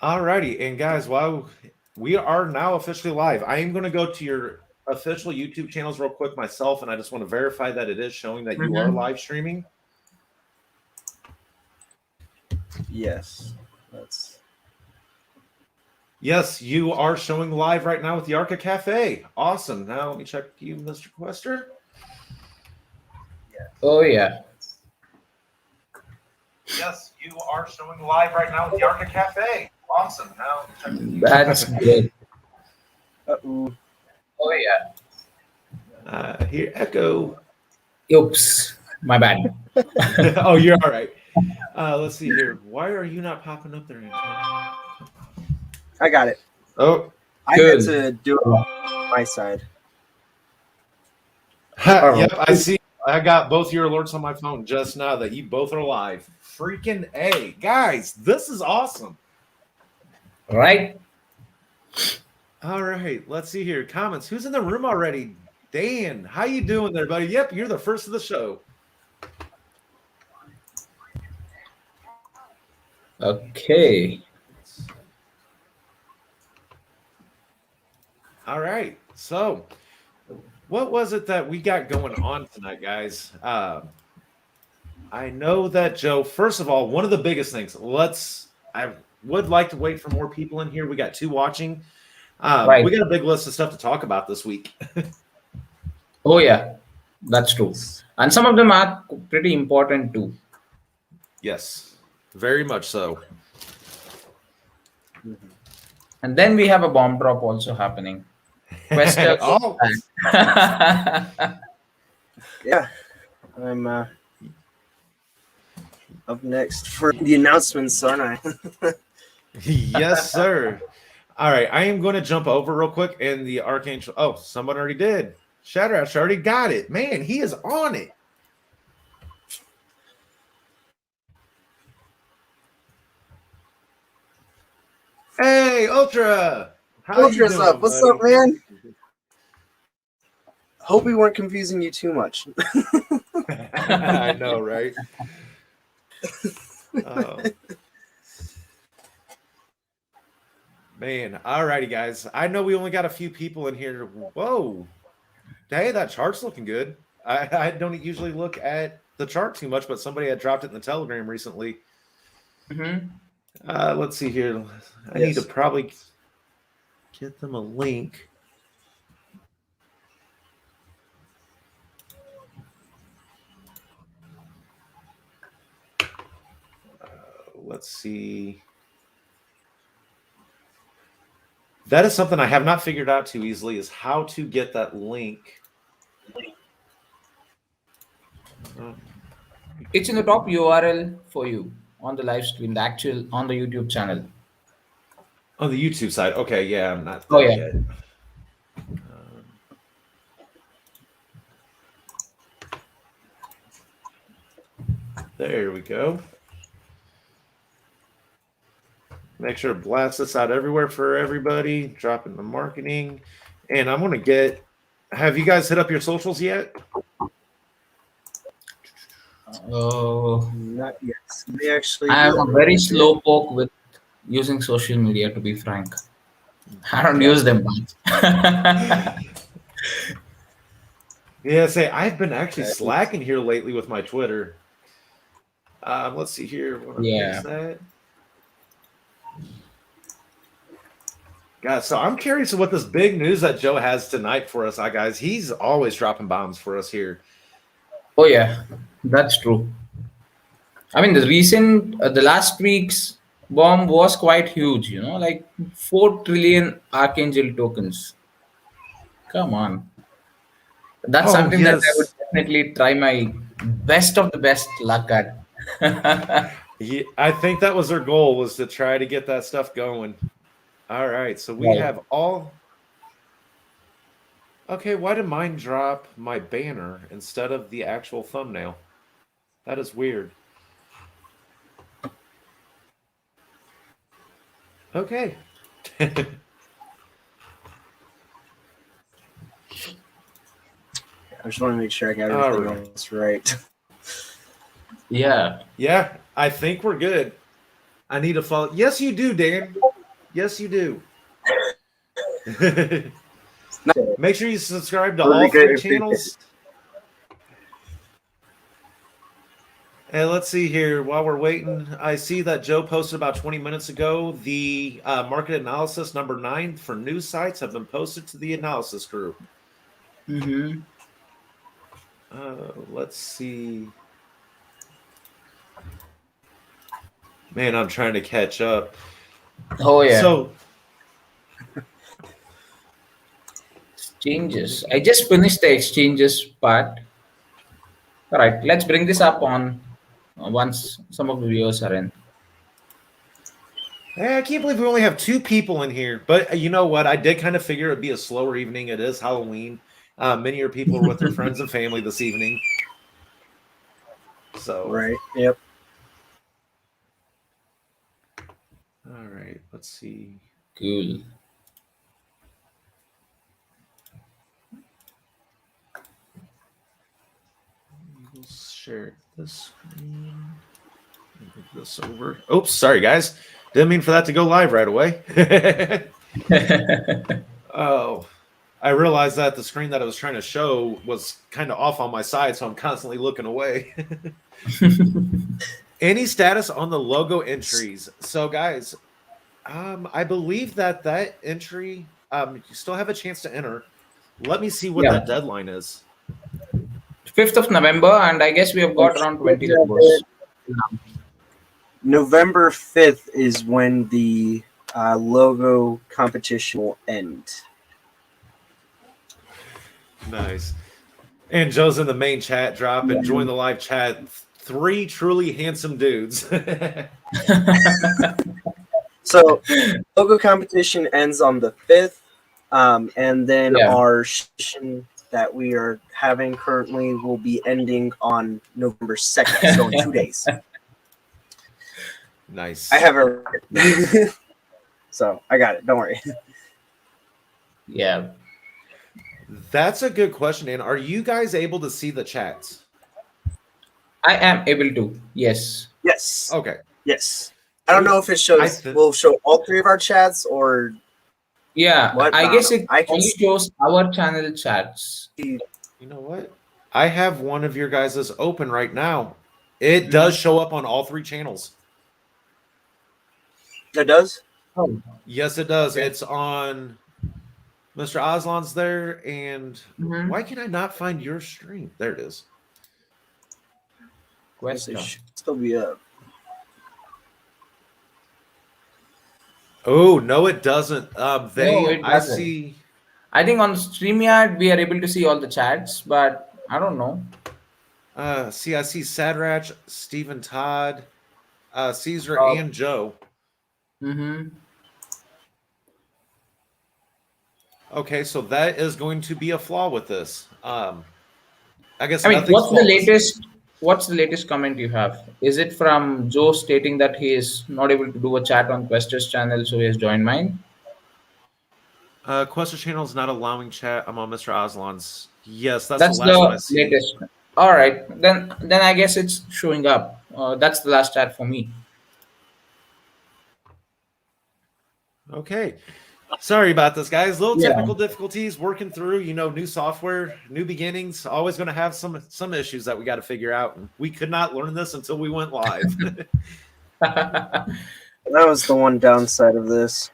Alrighty, and guys, while we are now officially live, I am going to go to your official YouTube channels real quick myself, and I just want to verify that it is showing that you are Mm-hmm. live streaming. Yes. That's Yes, you are showing live right now with the Archa Cafe. Awesome. Now let me check you, Mr. Quester. Oh yeah. Yes, you are showing live right now with the Archa Cafe. Awesome. Now check you. That's good. uh-oh. Oh yeah. Here, Echo. Oops. My bad. Oh, you're all right. Let's see here. Why are you not popping up there, Antonio? I got it. Oh, I Good. had to do it on my side. yep, I see. I got both your alerts on my phone just now that you both are live. Freaking A. Guys, this is awesome. Right? All right, let's see here. Comments. Who's in the room already? Dan, how you doing there, buddy? Yep, you're the first of the show. Okay. All right. So, what was it that we got going on tonight, guys? I know that Joe, first of all, one of the biggest things, I would like to wait for more people in here. We got 2 watching. Right. We got a big list of stuff to talk about this week. Oh yeah. That's true. And some of them are pretty important too. Yes, very much so. And then we have a bomb drop also happening. Quester. Oh, Yeah. I'm up next for the announcements, aren't I? yes, sir. All right, I am going to jump over real quick and the Archangel. Oh, someone already did. Shatterash already got it. Man, he is on it. Hey, Ultra. How Ultra's you doing, up. What's buddy? up, man? Hope we weren't confusing you too much. I know, right? Man, alrighty, guys. I know we only got a few people in here. Whoa. Hey, that chart's looking good. I don't usually look at the chart too much, but somebody had dropped it in the Telegram recently. Mm-hmm. Let's see here. I need to Yes. probably get them a link. Let's see. That is something I have not figured out too easily, is how to get that link. It's in the top URL for you on the live stream, the actual on the YouTube channel. On the YouTube side. Okay, yeah, I'm not Oh, there yeah. yet. There we go. Make sure to blast this out everywhere for everybody. Drop in the marketing. And I'm going to get... Have you guys hit up your socials yet? Oh, Not yet. We actually. I am a very slow poke with using social media, to be frank. I don't use them much. Yeah, say I've been actually slacking here lately with my Twitter. Let's see here. Yeah. That? God, so I'm curious of what this big news that Joe has tonight for us, guys. He's always dropping bombs for us here. Oh yeah, that's true. I mean, the last week's bomb was quite huge. Like 4 trillion Archangel tokens. Come on, that's something that I would definitely try my best of the best luck at. Yeah, I think that was their goal, was to try to get that stuff going. All right, so we have all... Okay, why did mine drop my banner instead of the actual thumbnail? That is weird. Okay. I just want to make sure I got everything else right. Yeah. Yeah, I think we're good. I need to follow. Yes, you do, Dan. Yes, you do. Make sure you subscribe to all three channels. And let's see here. While we're waiting, I see that Joe posted about 20 minutes ago. The market analysis number 9 for news sites have been posted to the analysis group. Mm-hmm. Let's see. Man, I'm trying to catch up. Oh yeah. So Exchanges. I just finished the exchanges part. All right, let's bring this up on once some of the viewers are in. I can't believe we only have 2 people in here. But you know what? I did kind of figure it'd be a slower evening. It is Halloween. Many of your people are with their friends and family this evening. So Right. Yep. all right, let's see. Cool. We'll share this screen. Move this over. Oops, sorry guys. Didn't mean for that to go live right away. Oh, I realized that the screen that I was trying to show was kind of off on my side, so I'm constantly looking away. Any status on the logo entries? So, guys, I believe that entry, you still have a chance to enter. Let me see what Yeah. that deadline is. 5th of November, and I guess we have got around 20 numbers. November 5th is when the logo competition will end. Nice. And Joe's in the main chat drop and join the live chat. 3 truly handsome dudes. So, logo competition ends on the 5th, and then our session that we are having currently will be ending on November 2nd, so in 2 days. Nice. I have it. So, I got it. Don't worry. Yeah. That's a good question, Dan. Are you guys able to see the chats? I am able to. Yes. Yes. Okay. Yes. I don't know if it shows. Will show all 3 of our chats or. Yeah, What? I guess it I can only shows our channel chats. You know what? I have one of your guys' open right now. It does show up on all 3 channels. It does? Oh. Yes, it does. Okay. It's on Mr. Aslan's there. And why can I not find your stream? There it is. Quester. It should still be up. Oh, no, it doesn't. I see. I think on StreamYard we are able to see all the chats, but I don't know. I see Sadrach, Stephen Todd, Caesar, and Joe. Okay, so that is going to be a flaw with this. I guess. I mean, what's the latest comment you have? Is it from Joe stating that he is not able to do a chat on Quester's channel, so he has joined mine? Quester channel is not allowing chat. I'm on Mr. Aslan's. Yes, that's That's the last one I see. latest. All right, then I guess it's showing up. That's the last chat for me. Okay. Sorry about this, guys. Little technical difficulties working through. New software, new beginnings. Always going to have some issues that we got to figure out. And we could not learn this until we went live. That was the one downside of this.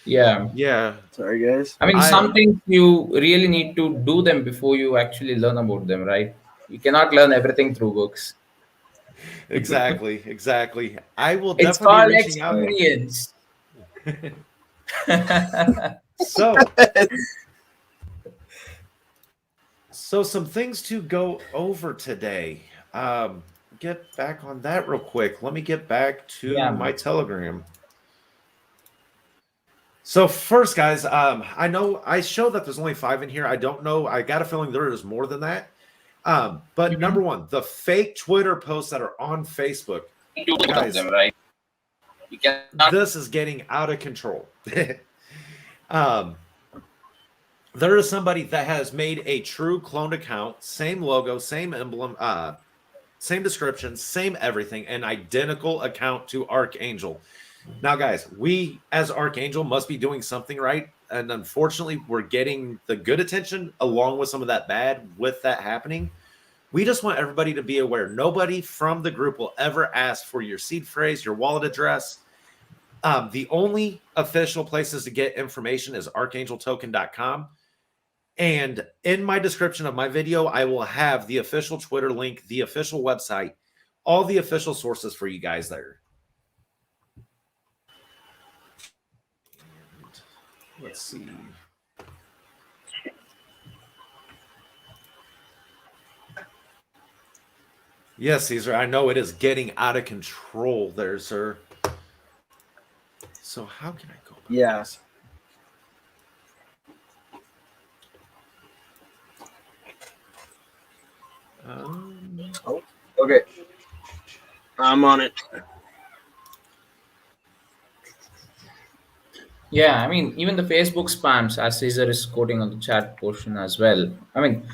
Yeah. Sorry, guys. I mean, some things you really need to do them before you actually learn about them, right? You cannot learn everything through books. Exactly. I will It's definitely called be reaching out. experience. So some things to go over today. Get back on that real quick. Let me get back to my Telegram. So first, guys, I know I show that there's only 5 in here. I don't know. I got a feeling there is more than that. But number one, the fake Twitter posts that are on Facebook. Guys, right? This is getting out of control. There is somebody that has made a true cloned account, same logo, same emblem, same description, same everything, an identical account to Archangel. Now, guys, we as Archangel must be doing something right. And unfortunately, we're getting the good attention along with some of that bad with that happening. We just want everybody to be aware. Nobody from the group will ever ask for your seed phrase, your wallet address. The only official places to get information is archangeltoken.com. And in my description of my video, I will have the official Twitter link, the official website, all the official sources for you guys there. Let's see. Yes, Caesar, I know it is getting out of control there, sir. So how can I go about this? Okay. I'm on it. Yeah, I mean, even the Facebook spams, as Caesar is quoting on the chat portion as well. I mean,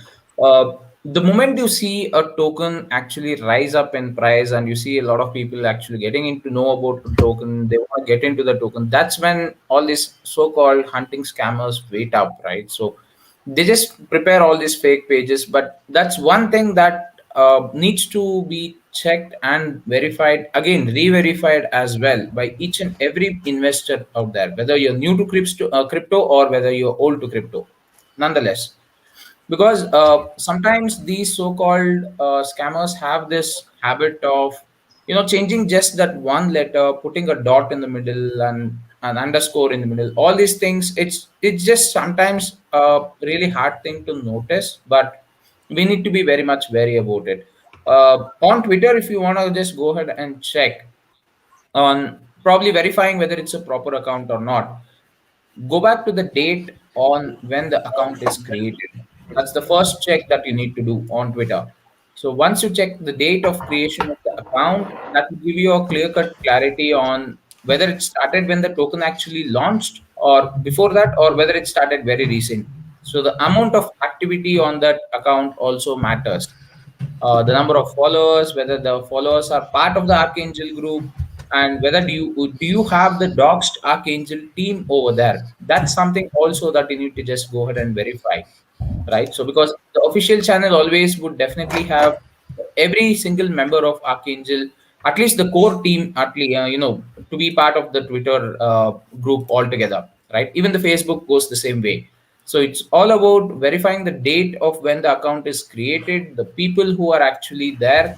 the moment you see a token actually rise up in price and you see a lot of people actually getting into know about the token, they want to get into the token, that's when all these so-called hunting scammers wait up, right? So they just prepare all these fake pages, but that's one thing that needs to be checked and verified, again re-verified as well by each and every investor out there, whether you're new to crypto or whether you're old to crypto, nonetheless. Because sometimes these so-called scammers have this habit of changing just that one letter, putting a dot in the middle and an underscore in the middle, all these things. It's just sometimes a really hard thing to notice, but we need to be very much wary about it. On Twitter, if you want to just go ahead and check on probably verifying whether it's a proper account or not, go back to the date on when the account is created. That's the first check that you need to do on Twitter. So once you check the date of creation of the account, that will give you a clear cut clarity on whether it started when the token actually launched or before that, or whether it started very recent. So the amount of activity on that account also matters. The number of followers, whether the followers are part of the Archangel group, and whether do you have the doxed Archangel team over there. That's something also that you need to just go ahead and verify, right? So because the official channel always would definitely have every single member of Archangel, at least the core team, at least to be part of the Twitter group altogether, right? Even the Facebook goes the same way. So it's all about verifying the date of when the account is created, the people who are actually there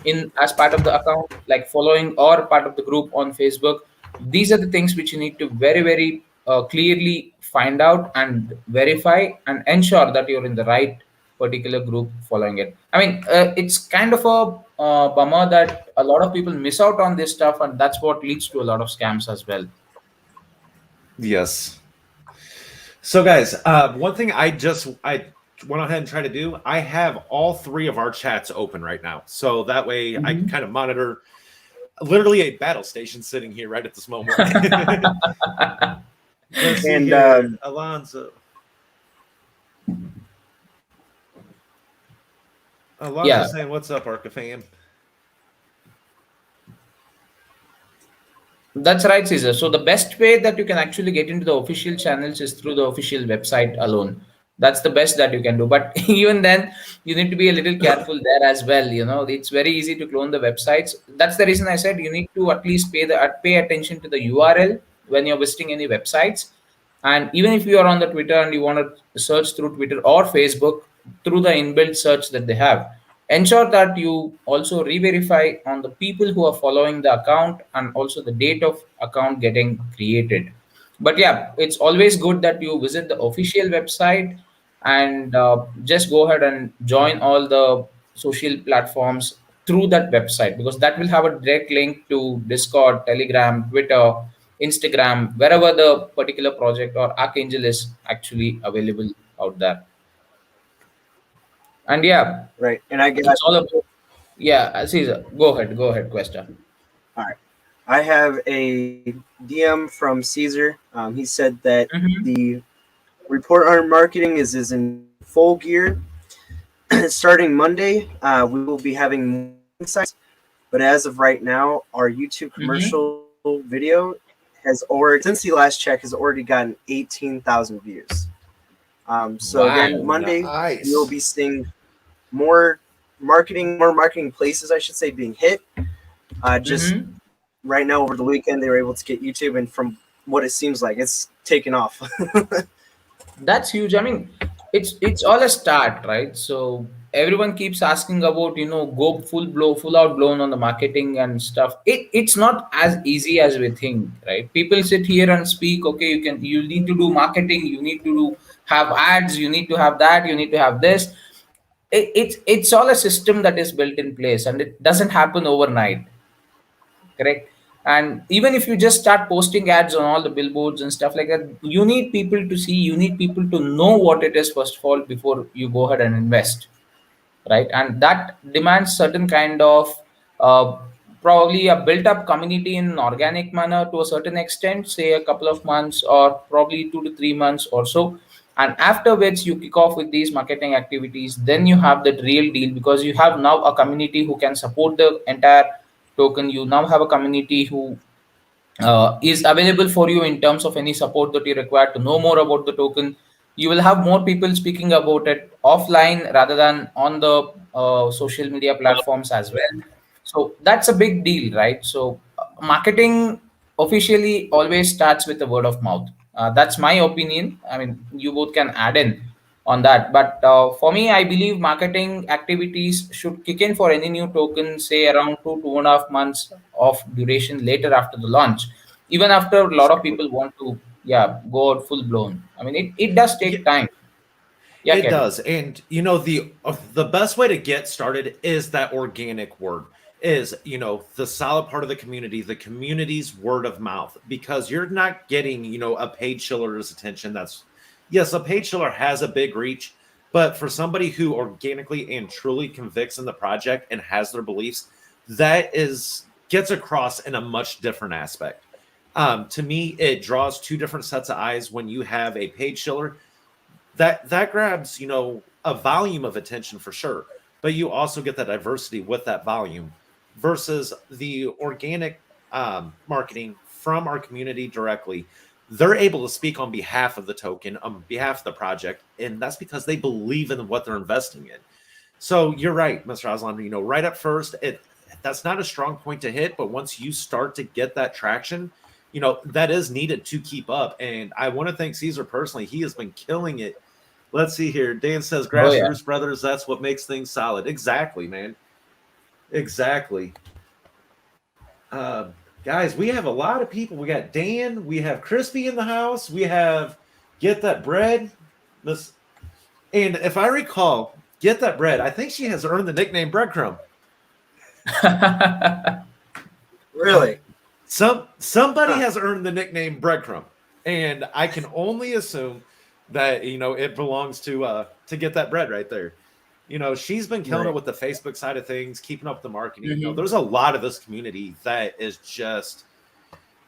in as part of the account, like following or part of the group on Facebook. These are the things which you need to very, very clearly find out and verify and ensure that you're in the right particular group following it. I mean, it's kind of a bummer that a lot of people miss out on this stuff, and that's what leads to a lot of scams as well. Yes. So, guys, one thing I went ahead and tried to do, I have all three of our chats open right now. So that way I can kind of monitor literally a battle station sitting here right at this moment. And Alonzo saying, "What's up, Arca fam?" That's right, Caesar. So the best way that you can actually get into the official channels is through the official website alone. That's the best that you can do. But even then, you need to be a little careful there as well. It's very easy to clone the websites. That's the reason I said you need to at least pay attention to the URL when you're visiting any websites. And even if you are on the Twitter and you want to search through Twitter or Facebook through the inbuilt search that they have, ensure that you also re-verify on the people who are following the account and also the date of account getting created. But yeah, it's always good that you visit the official website and just go ahead and join all the social platforms through that website, because that will have a direct link to Discord, Telegram, Twitter, Instagram, wherever the particular project or Archangel is actually available out there. And yeah, right. And I guess it's all about, yeah, Caesar, go ahead, Quester. All right. I have a DM from Caesar. He said that the report on marketing is in full gear. Starting Monday, we will be having sites. But as of right now, our YouTube commercial video has already, since the last check, has already gotten 18,000 views. So again, Monday you'll be seeing more marketing places, I should say, being hit. Just right now over the weekend, they were able to get YouTube, and from what it seems like, it's taken off. That's huge. I mean, it's all a start, right? So everyone keeps asking about, go full out blown on the marketing and stuff. It's not as easy as we think, right? People sit here and speak, okay, you need to do marketing, you need to have ads, you need to have that, you need to have this. It's all a system that is built in place, and it doesn't happen overnight, correct? And even if you just start posting ads on all the billboards and stuff like that, you need people to see, you need people to know what it is first of all before you go ahead and invest, right? And that demands certain kind of uh, probably a built up community in an organic manner to a certain extent, say a couple of months or probably 2 to 3 months or so. And after which you kick off with these marketing activities, then you have that real deal, because you have now a community who can support the entire token. You now have a community who is available for you in terms of any support that you require to know more about the token. You will have more people speaking about it offline rather than on the social media platforms as well. So that's a big deal, right? So marketing officially always starts with the word of mouth. That's my opinion. I mean, you both can add in on that. But for me, I believe marketing activities should kick in for any new token, say around 2.5 months of duration later after the launch. Even after a lot of people want to, go out full blown. I mean, it does take time. Yeah, It Caddy. does. And the best way to get started is that organic word, is the solid part of the community's word of mouth, because you're not getting a paid shiller's attention. That's, yes, a paid shiller has a big reach, but for somebody who organically and truly convicts in the project and has their beliefs, that gets across in a much different aspect. To me, it draws two different sets of eyes. When you have a paid shiller, that grabs a volume of attention for sure, but you also get that diversity with that volume, versus the organic marketing from our community directly. They're able to speak on behalf of the token, on behalf of the project, and that's because they believe in what they're investing in. So you're right, Mr. Aslan. Right at first, that's not a strong point to hit, but once you start to get that traction, that is needed to keep up. And I want to thank Caesar personally. He has been killing it. Let's see here. Dan says, Grassroots Brothers, that's what makes things solid. Exactly, man. Exactly. Guys, we have a lot of people. We got Dan. We have Crispy in the house. We have Get That Bread. And if I recall, Get That Bread, I think she has earned the nickname Breadcrumb. Really? Somebody has earned the nickname Breadcrumb, and I can only assume that it belongs to Get That Bread right there. She's been killing it with the Facebook side of things, keeping up the marketing. There's a lot of this community that is just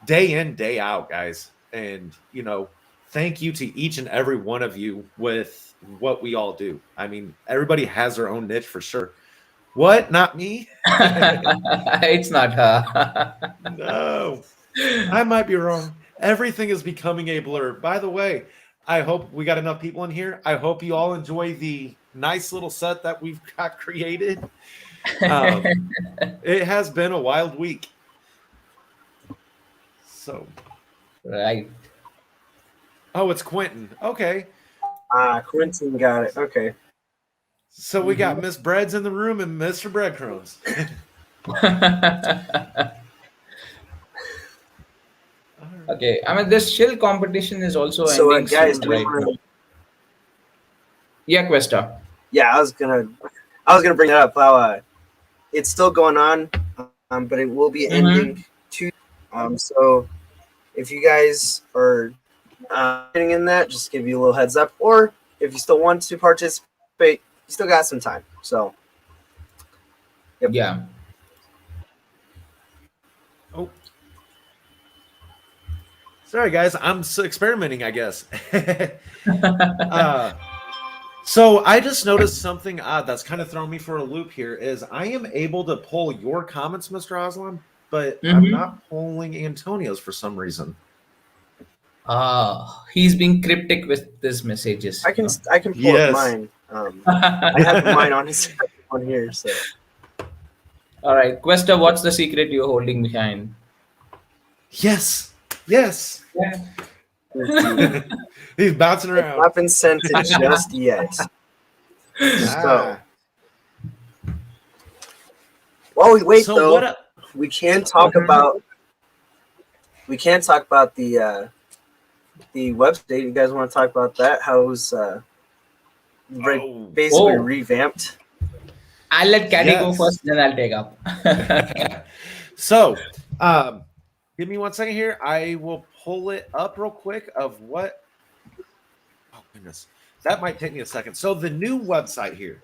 day in, day out, guys. And thank you to each and every one of you with what we all do. I mean, everybody has their own niche for sure. What? Not me? It's not her. No, I might be wrong. Everything is becoming a blur. By the way, I hope we got enough people in here. I hope you all enjoy the nice little set that we've got created. It has been a wild week. So, Right. Oh, it's Quentin. Okay. Quentin got it. Okay. So we got Miss Breads in the room and Mr. Breadcrumbs. Okay. I mean, this shill competition is also So, ending guys, soon, right now. Yeah, Questa. Yeah, I was gonna bring that up. How it's still going on, but it will be ending too. So if you guys are getting in that, just give you a little heads up. Or if you still want to participate, you still got some time. So yep. Yeah. Oh, sorry guys, I'm experimenting, I guess. So I just noticed something odd that's kind of thrown me for a loop here. Is I am able to pull your comments, Mr. Aslan, but I'm Mm-hmm. not pulling Antonio's for some reason. He's being cryptic with his messages. I can pull up mine. I have mine on his on here. So All right, Quester, what's the secret you're holding behind? Yes. it's He's bouncing around. not been sent in just yet. So while we wait, though, we can talk about the website. You guys want to talk about that? How's basically revamped? I'll let Caddy go first, then I'll take up. So, give me 1 second here. I will pull it up real quick of what. Oh, goodness. That might take me a second. So, the new website here,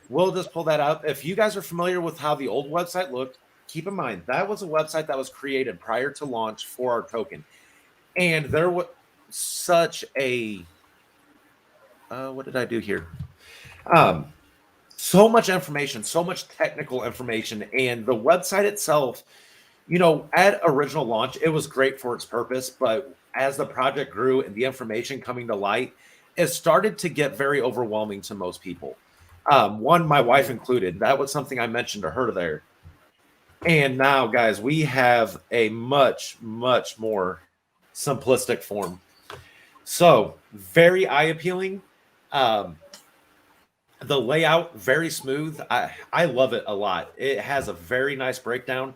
we'll just pull that up. If you guys are familiar with how the old website looked, keep in mind that was a website that was created prior to launch for our token. And there was such a. What did I do here? So much information, so much technical information, and the website itself, at original launch, it was great for its purpose, but as the project grew and the information coming to light, it started to get very overwhelming to most people. One, my wife included. That was something I mentioned to her there. And now, guys, we have a much, much more simplistic form. So, very eye-appealing. The layout, very smooth. I love it a lot. It has a very nice breakdown.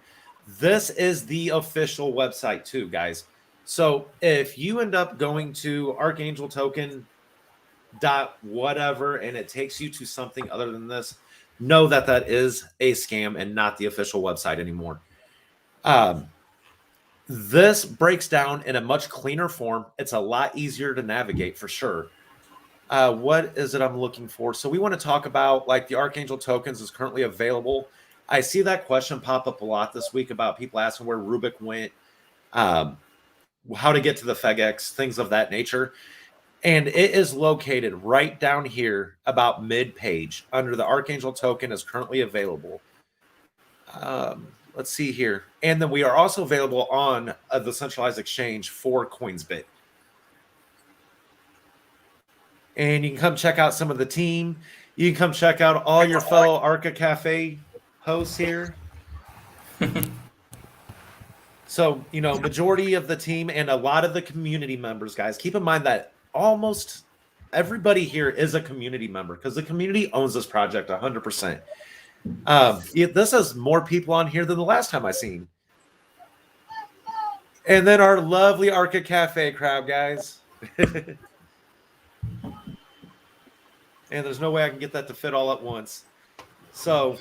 This is the official website too, guys. So if you end up going to Archangel token dot whatever and it takes you to something other than this, know that that is a scam and not the official website anymore. This breaks down in a much cleaner form. It's a lot easier to navigate for sure. What is it I'm looking for? So we want to talk about like the Archangel tokens is currently available. I see that question pop up a lot this week about people asking where Rubik went, how to get to the FEGX, things of that nature. And it is located right down here about mid-page under the Archangel token is currently available. Let's see here. And then we are also available on the centralized exchange for Coinsbit. And you can come check out some of the team. You can come check out all your fellow Archa Cafe hosts here. So, majority of the team and a lot of the community members, guys, keep in mind that almost everybody here is a community member because the community owns this project 100%. This has more people on here than the last time I seen. And then our lovely Archa Cafe crowd, guys. And there's no way I can get that to fit all at once. So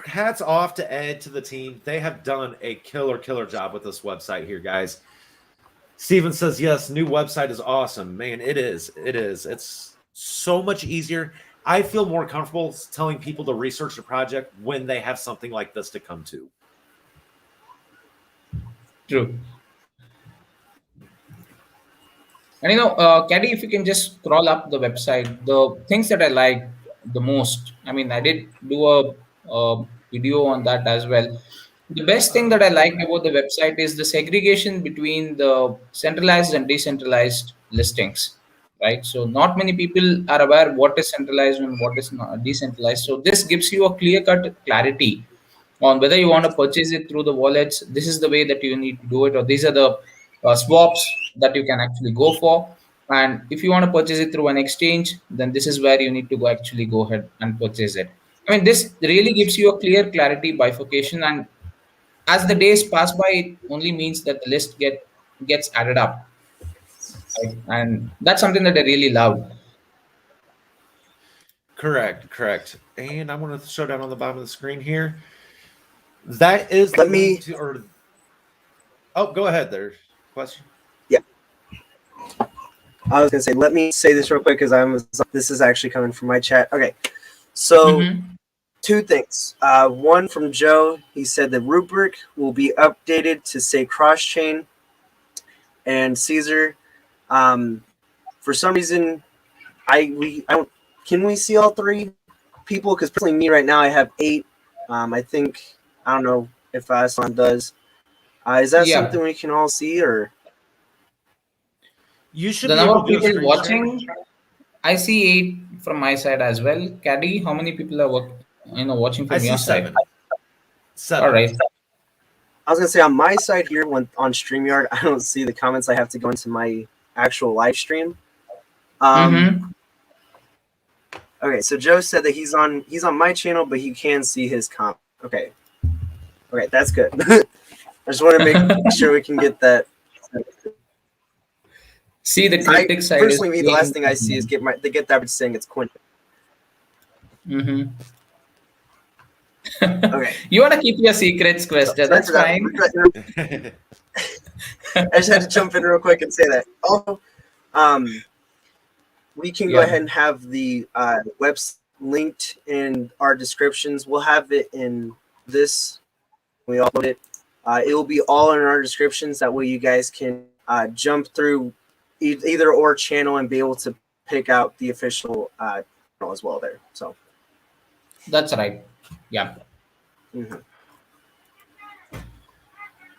hats off to Ed, to the team. They have done a killer job with this website here, guys. Steven says, yes, new website is awesome. Man, it is. It's so much easier. I feel more comfortable telling people to research the project when they have something like this to come to. True. And Caddy, if you can just scroll up the website, the things that I like the most, I did do a video on that as well. The best thing that I like about the website is the segregation between the centralized and decentralized listings, right? So not many people are aware what is centralized and what is not decentralized. So this gives you a clear-cut clarity on whether you want to purchase it through the wallets. This is the way that you need to do it, or these are the swaps that you can actually go for. And if you want to purchase it through an exchange, then this is where you need to go ahead and purchase it. This really gives you a clear clarity bifurcation, and as the days pass by, it only means that the list gets added up, right? And that's something that I really love. Correct. And I'm going to show down on the bottom of the screen here. That is Let me. Oh, go ahead. There. Question. Yeah. I was gonna say, let me say this real quick because this is actually coming from my chat. Okay, so two things. One from Joe. He said the rubric will be updated to say cross chain. And Caesar, for some reason, I don't can we see all three people? Because personally, me right now, I have 8. I think, I don't know if Aslan does. Is that something we can all see, or? You should the be number able of to do a people screen watching, share. I see 8 from my side as well. Caddy, how many people are watching from your side? 7. All right. I was gonna say on my side here, when on StreamYard, I don't see the comments. I have to go into my actual live stream. Okay, so Joe said that he's on my channel, but he can see his comment. Okay, that's good. I just want to make sure we can get that. See, the critic side. Personally, me, the last thing I see is get that saying it's Quentin. Okay. You want to keep your secrets, Quester. That's fine. I just had to jump in real quick and say that. Also, we can go ahead and have the website linked in our descriptions. We'll have it in this. We upload it. It will be all in our descriptions. That way, you guys can jump through either or channel and be able to pick out the official channel as well there. So that's right. Yeah. Mm-hmm.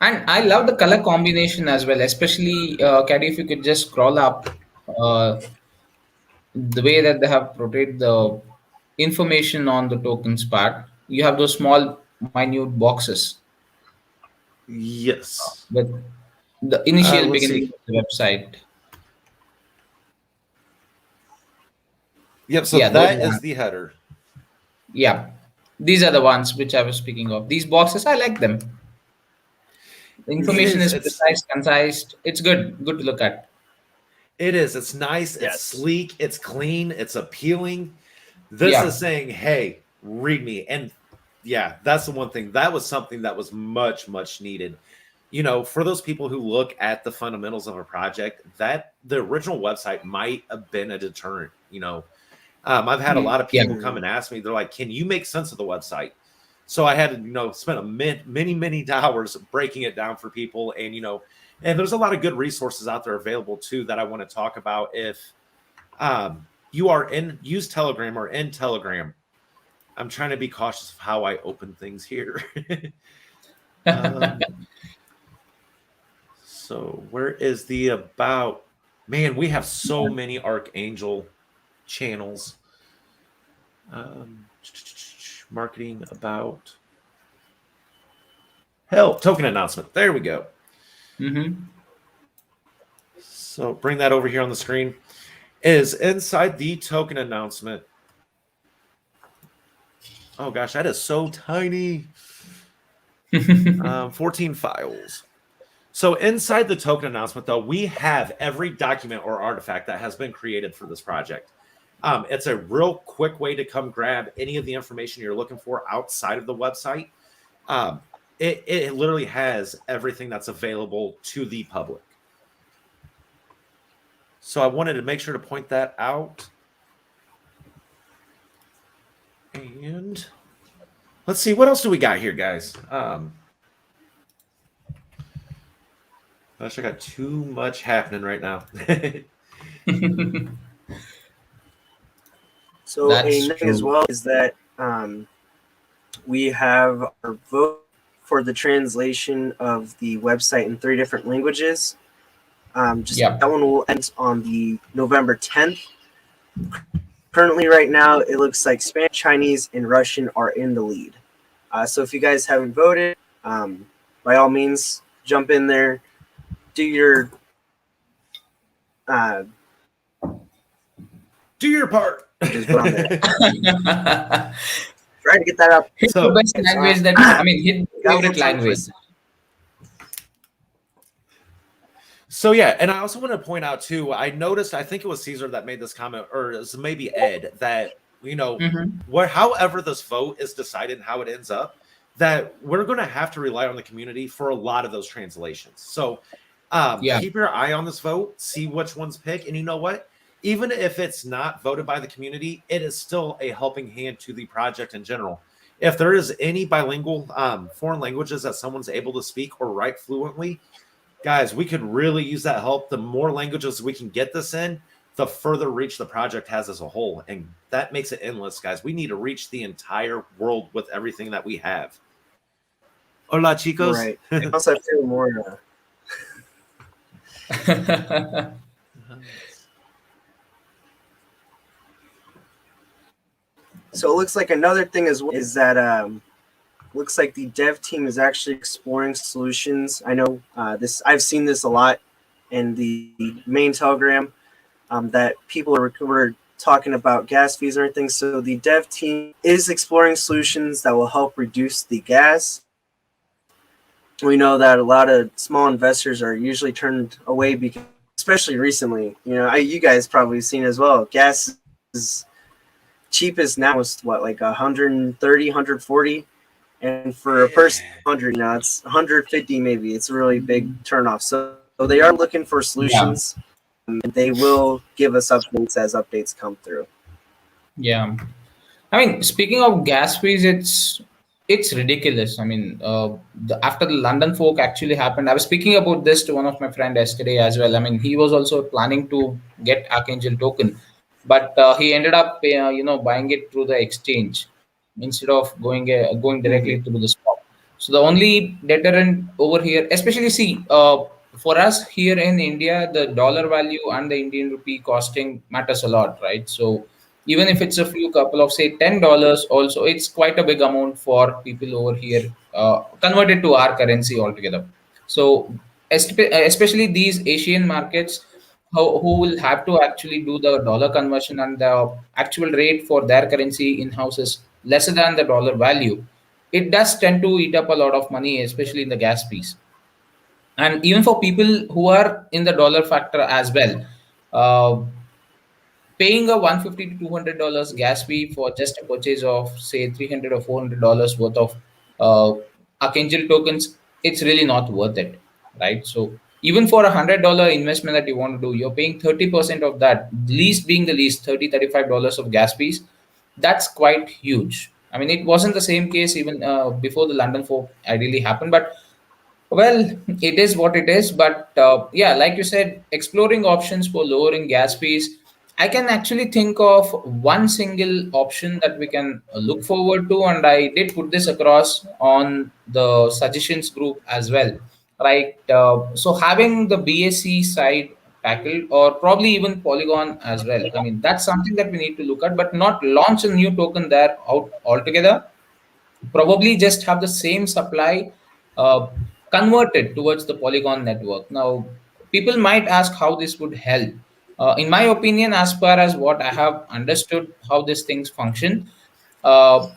And I love the color combination as well, especially Caddy, if you could just scroll up the way that they have portrayed the information on the tokens part. You have those small minute boxes. Yes. With the initial beginning of the website. Yep, so that is the header. Yeah. These are the ones which I was speaking of. These boxes, I like them. The information is precise, concise. It's good to look at. It is. It's nice. Yes. It's sleek. It's clean. It's appealing. This is saying, hey, read me. And yeah, that's the one thing. That was something that was much, much needed. You know, for those people who look at the fundamentals of a project, that the original website might have been a deterrent. You know, I've had a lot of people come and ask me, they're like, can you make sense of the website? So I had to, spend many hours breaking it down for people. And, and there's a lot of good resources out there available too that I want to talk about. If you are use Telegram or in Telegram, I'm trying to be cautious of how I open things here. So where is the about? Man, we have so many Archangel channels. Marketing about help token announcement. There we go. So bring that over here on the screen. Is inside the token announcement. Oh gosh, that is so tiny. 14 files. So inside the token announcement, though, we have every document or artifact that has been created for this project. It's a real quick way to come grab any of the information you're looking for outside of the website. It literally has everything that's available to the public. So I wanted to make sure to point that out. And let's see, what else do we got here, guys? Gosh, I got too much happening right now. So a thing as well is that we have our vote for the translation of the website in 3 different languages. That one will end on the November 10th. Currently, right now, it looks like Spanish, Chinese, and Russian are in the lead. So if you guys haven't voted, by all means, jump in there, do your part. Just put on there. Try to get that up. Hit the best language hit the favorite language. So yeah, and I also want to point out too, I noticed, I think it was Caesar that made this comment, or it was maybe Ed, that however this vote is decided and how it ends up, that we're going to have to rely on the community for a lot of those translations. So keep your eye on this vote, see which ones pick, and you know what? Even if it's not voted by the community, it is still a helping hand to the project in general. If there is any bilingual foreign languages that someone's able to speak or write fluently, guys, we could really use that help. The more languages we can get this in, the further reach the project has as a whole. And that makes it endless, guys. We need to reach the entire world with everything that we have. Hola, chicos. Right. Also, I feel more. So it looks like another thing as well is that looks like the dev team is actually exploring solutions. I know I've seen this a lot in the main Telegram that people were talking about gas fees and everything. So the dev team is exploring solutions that will help reduce the gas. We know that a lot of small investors are usually turned away because, especially recently, you guys probably seen as well. Gas is cheapest now is what, like 130, 140, and for a person 100, it's 150 maybe. It's a really big turnoff. So they are looking for solutions, and they will give us updates as updates come through. Yeah, I mean, speaking of gas fees, it's ridiculous. I mean, after the London fork actually happened, I was speaking about this to one of my friend yesterday as well. I mean, he was also planning to get Archangel token, but he ended up, buying it through the exchange instead of going directly through the spot. So the only deterrent over here, especially for us here in India, the dollar value and the Indian rupee costing matters a lot, right? So even if it's a few couple of say $10, also it's quite a big amount for people over here converted to our currency altogether. So especially these Asian markets, who will have to actually do the dollar conversion, and the actual rate for their currency in house is lesser than the dollar value, it does tend to eat up a lot of money, especially in the gas fees. And even for people who are in the dollar factor as well, uh, paying a $150 to $200 gas fee for just a purchase of say $300 or $400 worth of Archangel tokens, it's really not worth it, right? So even for $100 investment that you want to do, you're paying 30% of that, least being the least $35 of gas fees. That's quite huge. I mean, it wasn't the same case even before the London fork ideally happened, but well, it is what it is. But yeah, like you said, exploring options for lowering gas fees. I can actually think of one single option that we can look forward to, and I did put this across on the suggestions group as well. Right. So having the BSC side tackled, or probably even Polygon as well. I mean, that's something that we need to look at, but not launch a new token there out altogether. Probably just have the same supply uh, converted towards the Polygon network. Now, people might ask how this would help. In my opinion, as far as what I have understood how these things function, uh,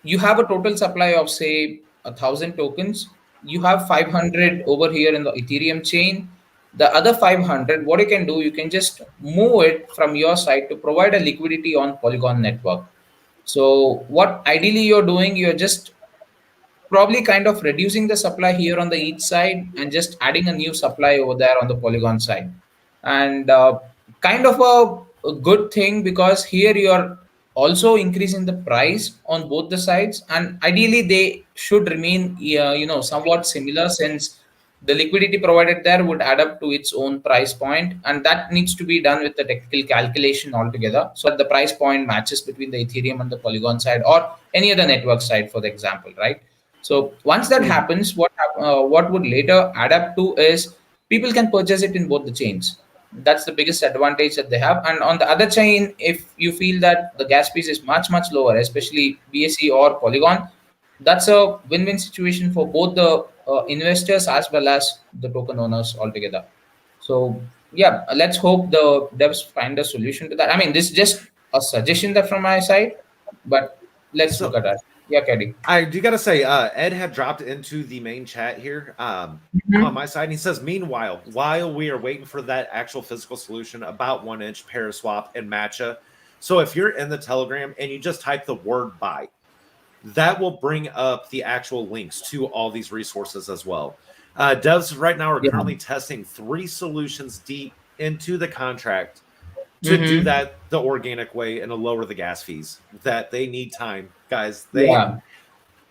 you have a total supply of say 1,000 tokens. You have 500 over here in the Ethereum chain. The other 500, what you can do, you can just move it from your side to provide a liquidity on Polygon network. So what ideally you're doing, you're just probably kind of reducing the supply here on the each side and just adding a new supply over there on the Polygon side. And kind of a good thing, because here you're also increasing the price on both the sides, and ideally they should remain somewhat similar, since the liquidity provided there would add up to its own price point, and that needs to be done with the technical calculation altogether, so that the price point matches between the Ethereum and the Polygon side, or any other network side, for the example, right? So once that happens, what would later add up to is people can purchase it in both the chains. That's the biggest advantage that they have. And on the other chain, if you feel that the gas fees is much lower, especially BSC or Polygon, that's a win-win situation for both the investors as well as the token owners altogether. So yeah, let's hope the devs find a solution to that. I mean, this is just a suggestion that from my side, but let's look at that. Yeah, Caddy. I do gotta say, Ed had dropped into the main chat here on my side, and he says, meanwhile, while we are waiting for that actual physical solution, about 1 inch Paraswap and Matcha. So if you're in the Telegram and you just type the word buy, that will bring up the actual links to all these resources as well. Devs right now are currently testing 3 solutions deep into the contract to do that the organic way and to lower the gas fees. That they need time, guys. The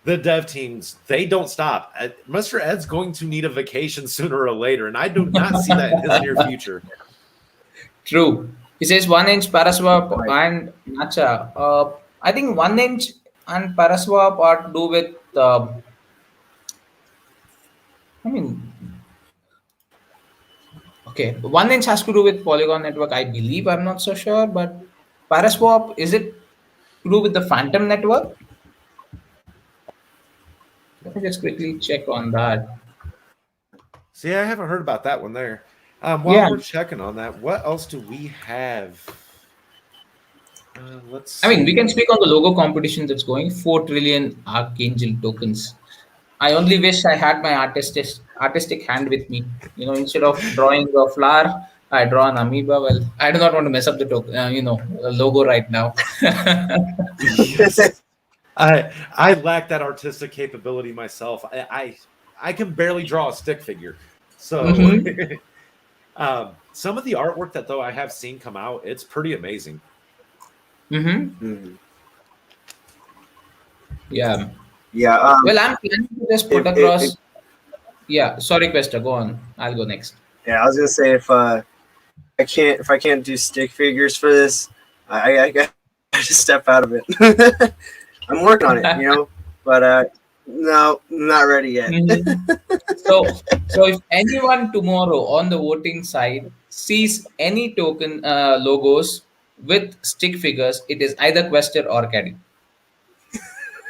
dev teams, they don't stop. Mr. Ed's going to need a vacation sooner or later, and I do not see that in his near future. True. He says 1 inch Paraswap Right. and Nacha. I think 1 inch and Paraswap are to do with. I mean, okay, 1 inch has to do with Polygon network. I believe. I'm not so sure, but Paraswap, is it to do with the Phantom network? Let me just quickly check on that. See, I haven't heard about that one there. While Yeah. we're checking on that, what else do we have? Let's I mean, we see. can speak on the logo competition that's going. 4 trillion Archangel tokens. I only wish I had my artistic hand with me. Instead of drawing a flower, I draw an amoeba. Well, I do not want to mess up the logo right now. Yes. I lack that artistic capability myself. I can barely draw a stick figure. So Hmm. some of the artwork that though I have seen come out, it's pretty amazing. Hmm. Mhm. Yeah. Yeah. Well, I'm planning to just put If across. Yeah. Sorry, Quester. Go on. I'll go next. yeah, I was gonna say if I can't do stick figures for this, I got to step out of it. I'm working on it, but no, not ready yet. Mhm. So if anyone tomorrow on the voting side sees any token logos with stick figures, it is either Quester or Caddy.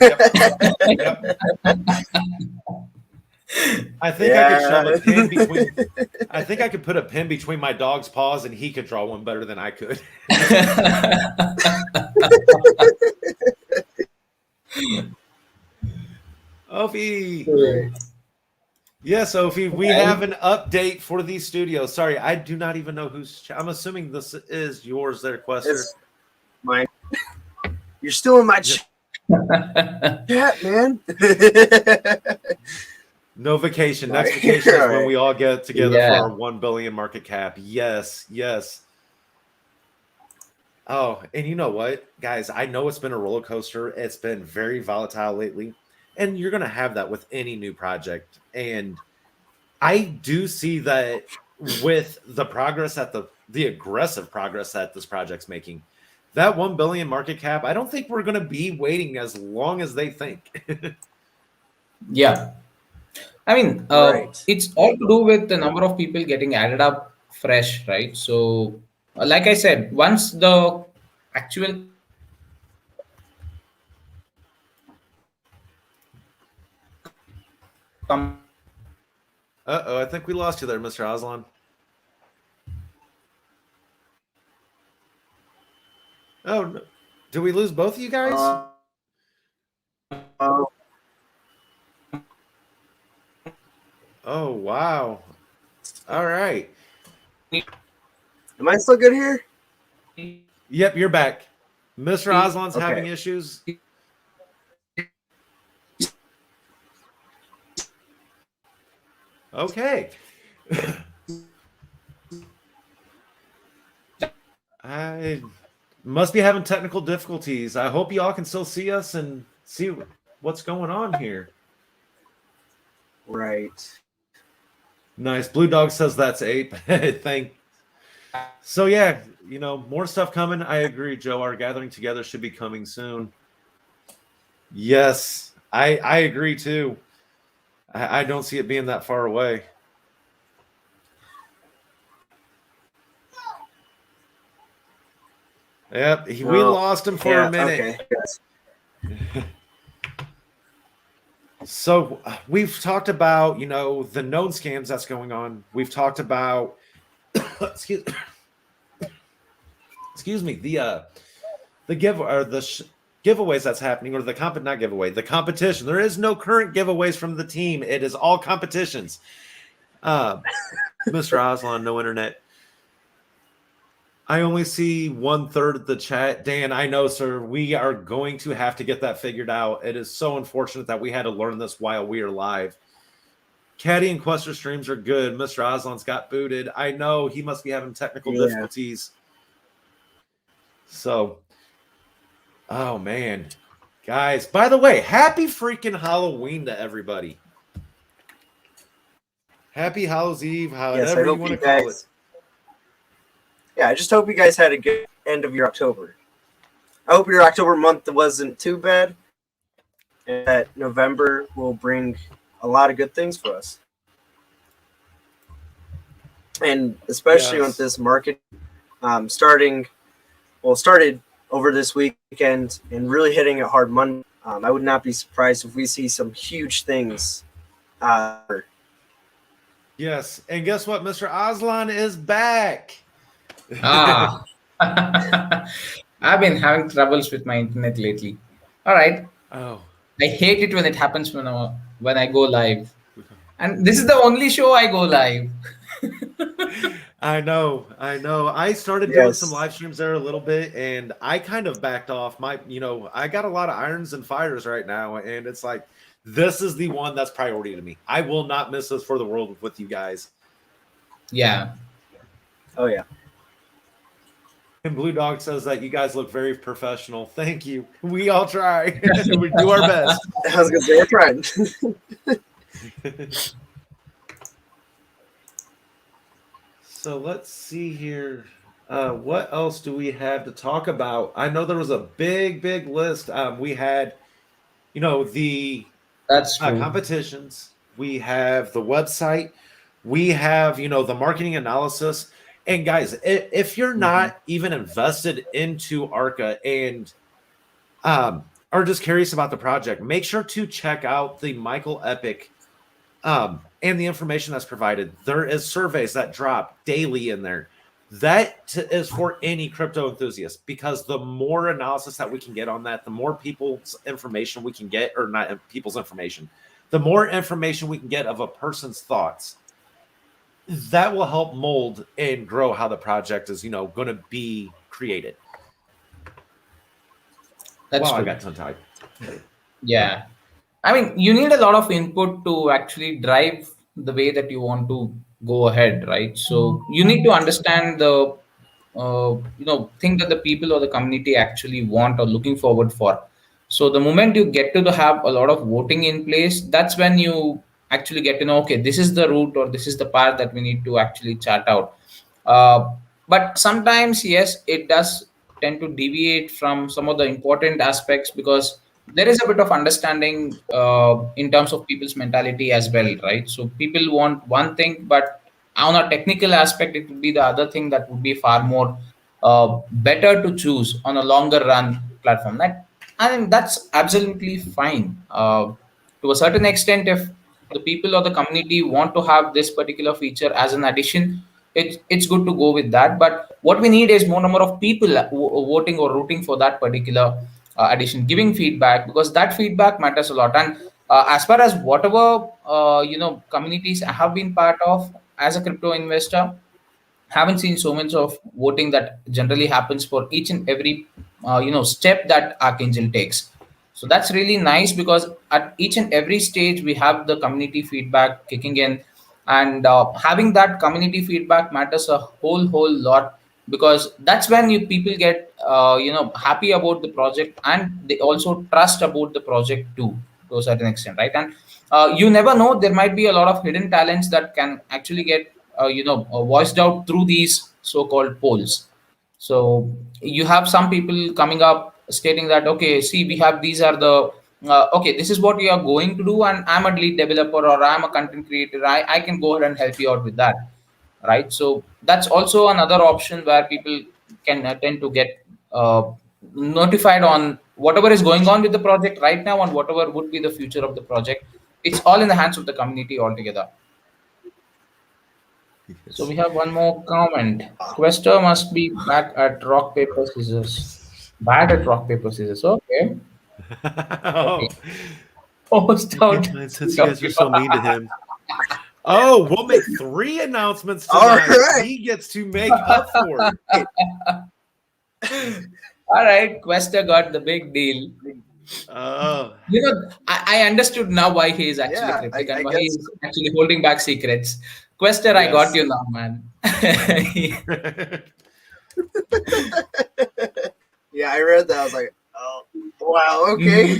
Yep. Yep. I think I could shove a pin between. I think I could put a pin between my dog's paws, and he could draw one better than I could. Opie. Right. Yeah, Sophie, we Well, have an update for these studios. Sorry, I do not even know who's. I'm assuming this is yours there, Quester. It's mine. You're still in my chat, man. No vacation. Next Right. vacation is when we all get together Yeah. for our 1 billion market cap. Yes, yes. Oh, and you know what, guys? I know it's been a roller coaster. It's been very volatile lately, and you're gonna have that with any new project. And I do see that with the progress at the aggressive progress that this project's making. That 1 billion market cap, I don't think we're gonna be waiting as long as they think. yeah. I mean, Right. it's all to do with the number of people getting added up fresh, right? So, like I said, once the actual Uh-oh, I think we lost you there, Mr. Aslan. Oh, no. Do we lose both of you guys? Uh, Oh, wow. All right. am I still good here? Yep, you're back. Mr. Aslan's Okay. having issues. Okay. I must be having technical difficulties. I hope y'all can still see us and see what's going on here. Right. Nice. Blue Dog says that's ape. Thank. So yeah, more stuff coming. I agree, Joe. Our gathering together should be coming soon. Yes, I agree too. I don't see it being that far away. Yep, we lost him for a minute. Okay. So we've talked about, the known scams that's going on. We've talked about, excuse me, the giveaways that's happening, or the competition. There is no current giveaways from the team. It is all competitions. Mr. Aslan, no internet. I only see 1/3 of the chat. Dan, I know, sir. We are going to have to get that figured out. It is so unfortunate that we had to learn this while we are live. Caddy and Quester streams are good. Mr. Aslan's got booted. I know he must be having technical difficulties. So, oh man, guys. By the way, happy freaking Halloween to everybody. Happy Hallows Eve, however you want to call it. yeah, I just hope you guys had a good end of your October. I hope your October month wasn't too bad, and that November will bring a lot of good things for us. And especially with this market started over this weekend and really hitting it hard Monday. I would not be surprised if we see some huge things. Yes, and guess what? Mr. Aslan is back. Ah, I've been having troubles with my internet lately. All right. Oh, I hate it when it happens when I go live. And this is the only show I go live. I know. I started doing some live streams there a little bit, and I kind of backed off. I got a lot of irons and fires right now, and it's like, this is the one that's priority to me. I will not miss this for the world with you guys. Yeah. Oh, yeah. And Blue Dog says that you guys look very professional. Thank you. We all try. We do our best. I was going to say, we're trying. So let's see here. What else do we have to talk about? I know there was a big list. We had, the That's true. competitions. We have the website. We have, the marketing analysis. And guys, if you're not even invested into Archa and are just curious about the project, make sure to check out the Michael Epic and the information that's provided. There is surveys that drop daily in there. That is for any crypto enthusiast, because the more analysis that we can get on that, the more people's information we can get, or not people's information, the more information we can get of a person's thoughts. That will help mold and grow how the project is, going to be created. That's true. I got tongue-tied. Yeah. I mean, you need a lot of input to actually drive the way that you want to go ahead, right? So you need to understand the, thing that the people or the community actually want or looking forward for. So the moment you get to have a lot of voting in place, that's when you actually get to know, okay, this is the route or this is the path that we need to actually chart out. But sometimes, yes, it does tend to deviate from some of the important aspects, because there is a bit of understanding in terms of people's mentality as well, right? So people want one thing, but on a technical aspect, it would be the other thing that would be far more better to choose on a longer run platform. I think that's absolutely fine. To a certain extent, if the people or the community want to have this particular feature as an addition, it's good to go with that. But what we need is more number of people voting or rooting for that particular addition, giving feedback, because that feedback matters a lot. And as far as whatever communities I have been part of as a crypto investor, haven't seen so much of voting that generally happens for each and every step that Archangel takes. So that's really nice, because at each and every stage we have the community feedback kicking in, and having that community feedback matters a whole lot, because that's when people get happy about the project, and they also trust about the project too, to a certain extent, right? And you never know, there might be a lot of hidden talents that can actually get voiced out through these so-called polls. So you have some people coming up stating that, okay, see, we have, these are the okay, this is what we are going to do, and I'm a lead developer or I'm a content creator, I can go ahead and help you out with that, right? So that's also another option where people can tend to get notified on whatever is going on with the project right now, and whatever would be the future of the project. It's all in the hands of the community altogether. Yes. So we have one more comment. Quester must be back at rock, paper, scissors. Bad at rock, paper, scissors. Okay. Oh. Post out. Since you guys are so mean to him. Oh, we'll make 3 announcements tonight. All right. He gets to make up for it. All right. Quester got the big deal. I understood now why he is actually cryptic and why he is actually holding back secrets. Quester, yes. I got you now, man. Yeah, I read that. I was like, oh, wow, okay.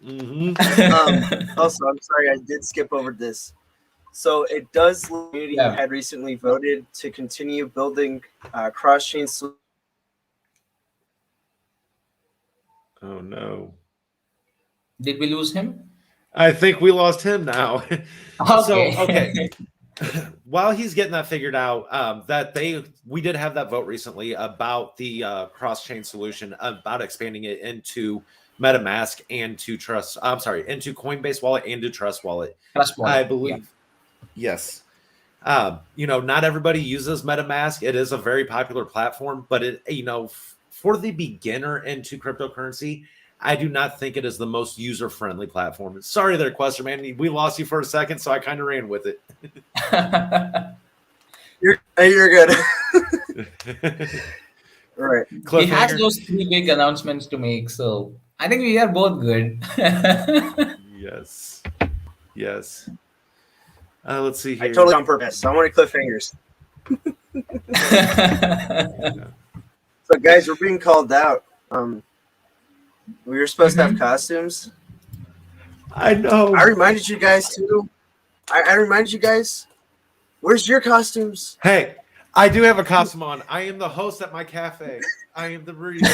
Mm-hmm. Also, I'm sorry, I did skip over this. So it does. Community had recently voted to continue building cross-chain solutions. Oh no! Did we lose him? I think we lost him now. Okay. While he's getting that figured out, we did have that vote recently about the cross-chain solution, about expanding it into MetaMask and to Trust. I'm sorry, into Coinbase Wallet and to Trust Wallet. I believe. Yes. Not everybody uses MetaMask. It is a very popular platform, but for the beginner into cryptocurrency, I do not think it is the most user-friendly platform. Sorry there, Quester, man. We lost you for a second, so I kind of ran with it. You're good. All right. He has those 3 big announcements to make, so I think we are both good. Yes. Let's see here. I totally on purpose. I want to cliffhangers. So, guys, we're being called out. We were supposed to have costumes. I know. I reminded you guys too. I reminded you guys. Where's your costumes? Hey, I do have a costume on. I am the host at my cafe. I am the breeder.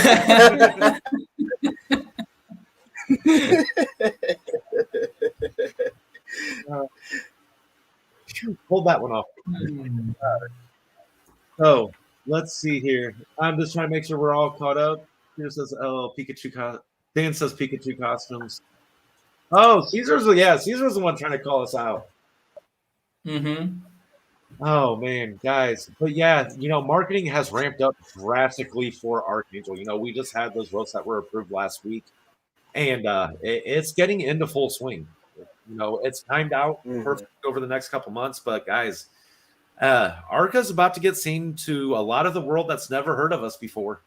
Hold that one off. So let's see here. I'm just trying to make sure we're all caught up. Here says Pikachu. Dan says Pikachu costumes. Oh, Caesar's the one trying to call us out. Mm-hmm. Oh man, guys. But yeah, marketing has ramped up drastically for Archangel. We just had those votes that were approved last week, and it's getting into full swing. It's timed out perfect over the next couple months. But guys, Arca's about to get seen to a lot of the world that's never heard of us before.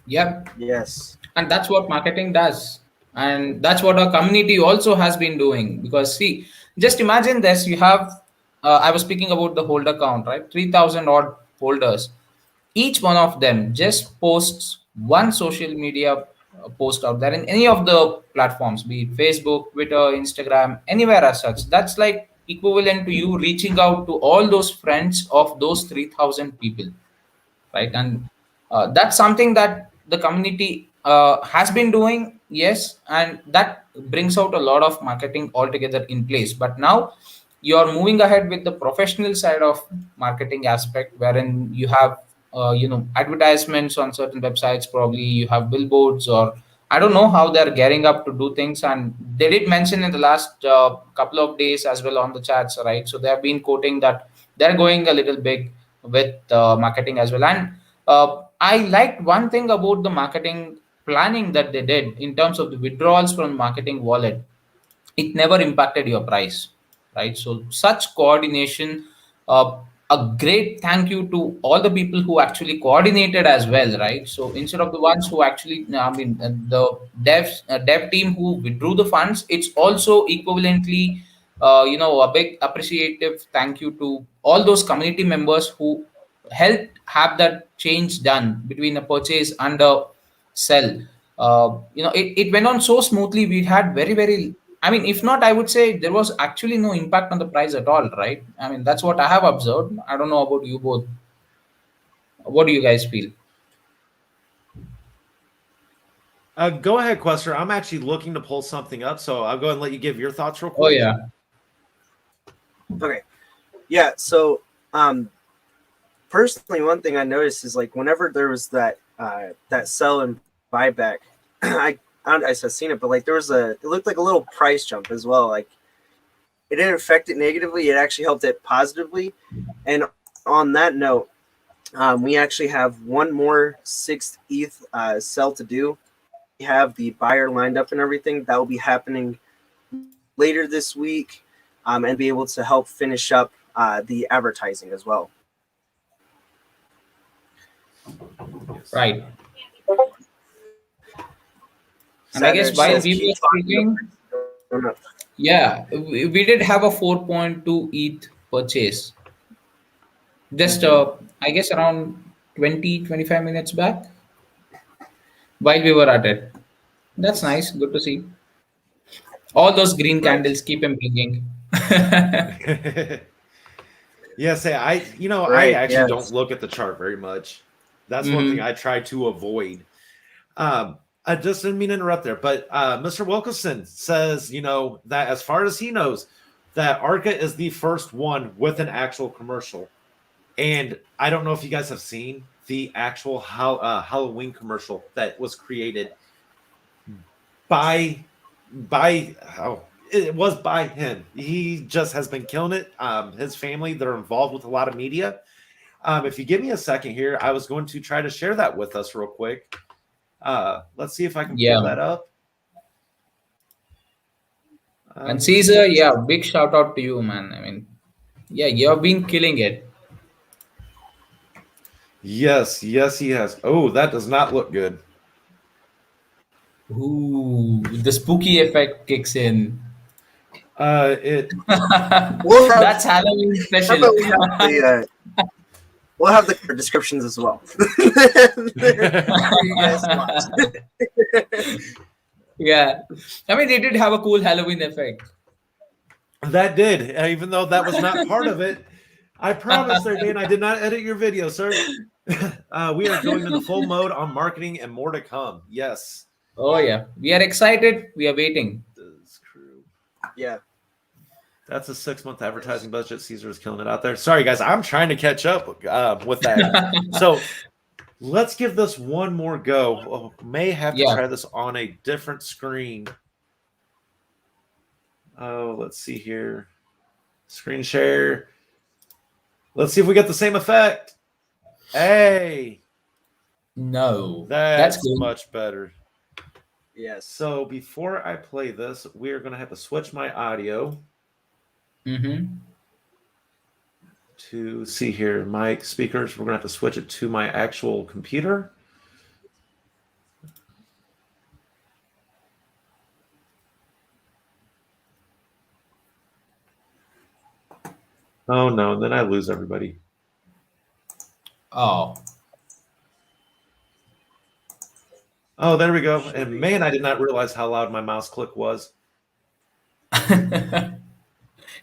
Yep. Yes. And that's what marketing does. And that's what our community also has been doing. Because see, just imagine this. You have, I was speaking about the holder count, right? 3,000 odd holders. Each one of them just posts one social media post out there in any of the platforms, be it Facebook, Twitter, Instagram, anywhere as such. That's like equivalent to you reaching out to all those friends of those 3,000 people, right? And that's something that the community has been doing, yes, and that brings out a lot of marketing altogether in place. But now you're moving ahead with the professional side of marketing aspect, wherein you have advertisements on certain websites. Probably you have billboards, or I don't know how they're gearing up to do things. And they did mention in the last couple of days as well on the chats, right? So they have been quoting that they're going a little big with marketing as well. And I liked one thing about the marketing planning that they did in terms of the withdrawals from marketing wallet. It never impacted your price, right? So such coordination, a great thank you to all the people who actually coordinated as well, right? So instead of the ones who actually, the dev team who withdrew the funds, it's also equivalently a big appreciative thank you to all those community members who helped have that change done between a purchase and a sell. It went on so smoothly. We had very, very, I mean, if not, I would say there was actually no impact on the price at all, right? I mean, that's what I have observed. I don't know about you both. What do you guys feel? Go ahead, Quester. I'm actually looking to pull something up, so I'll go ahead and let you give your thoughts real quick. Oh, yeah. Okay. Yeah, so personally, one thing I noticed is like whenever there was that sell and buyback, I have seen it, but like it looked like a little price jump as well. Like it didn't affect it negatively; it actually helped it positively. And on that note, we actually have one more 6th ETH sell to do. We have the buyer lined up and everything. That will be happening later this week, and be able to help finish up the advertising as well. Right. And I guess while we were speaking, yeah, we did have a 4.2 ETH purchase. Just, I guess, around 20-25 minutes back while we were at it. That's nice. Good to see. All those green candles keep him blinking. Yeah, say I Right, actually yes. don't look at the chart very much. That's one thing I try to avoid. I just didn't mean to interrupt there, but Mr. Wilkinson says, that as far as he knows, that Arca is the first one with an actual commercial. And I don't know if you guys have seen the actual Halloween commercial that was created by it was by him. He just has been killing it. His family, they're involved with a lot of media. If you give me a second here, I was going to try to share that with us real quick. Let's see if I can pull that up. And Caesar, yeah, big shout out to you, man. I mean, yeah, you've been killing it. Yes, he has. Oh, that does not look good. Ooh, the spooky effect kicks in. That's Halloween special. We'll have the descriptions as well. Yeah, I mean, they did have a cool Halloween effect. That did, even though that was not part of it. I promise there, Dan, I did not edit your video, sir. We are going into full mode on marketing and more to come. Yes. Oh, yeah. We are excited. We are waiting. Yeah. That's a 6-month advertising budget. Caesar is killing it out there. Sorry, guys. I'm trying to catch up with that. So let's give this one more go. Oh, may have to try this on a different screen. Oh, let's see here. Screen share. Let's see if we get the same effect. Hey. No. That's much better. Yes. So before I play this, we're going to have to switch my audio. To see here, my speakers, we're going to have to switch it to my actual computer. Oh, no. And then I lose everybody. Oh, there we go. And man, I did not realize how loud my mouse click was.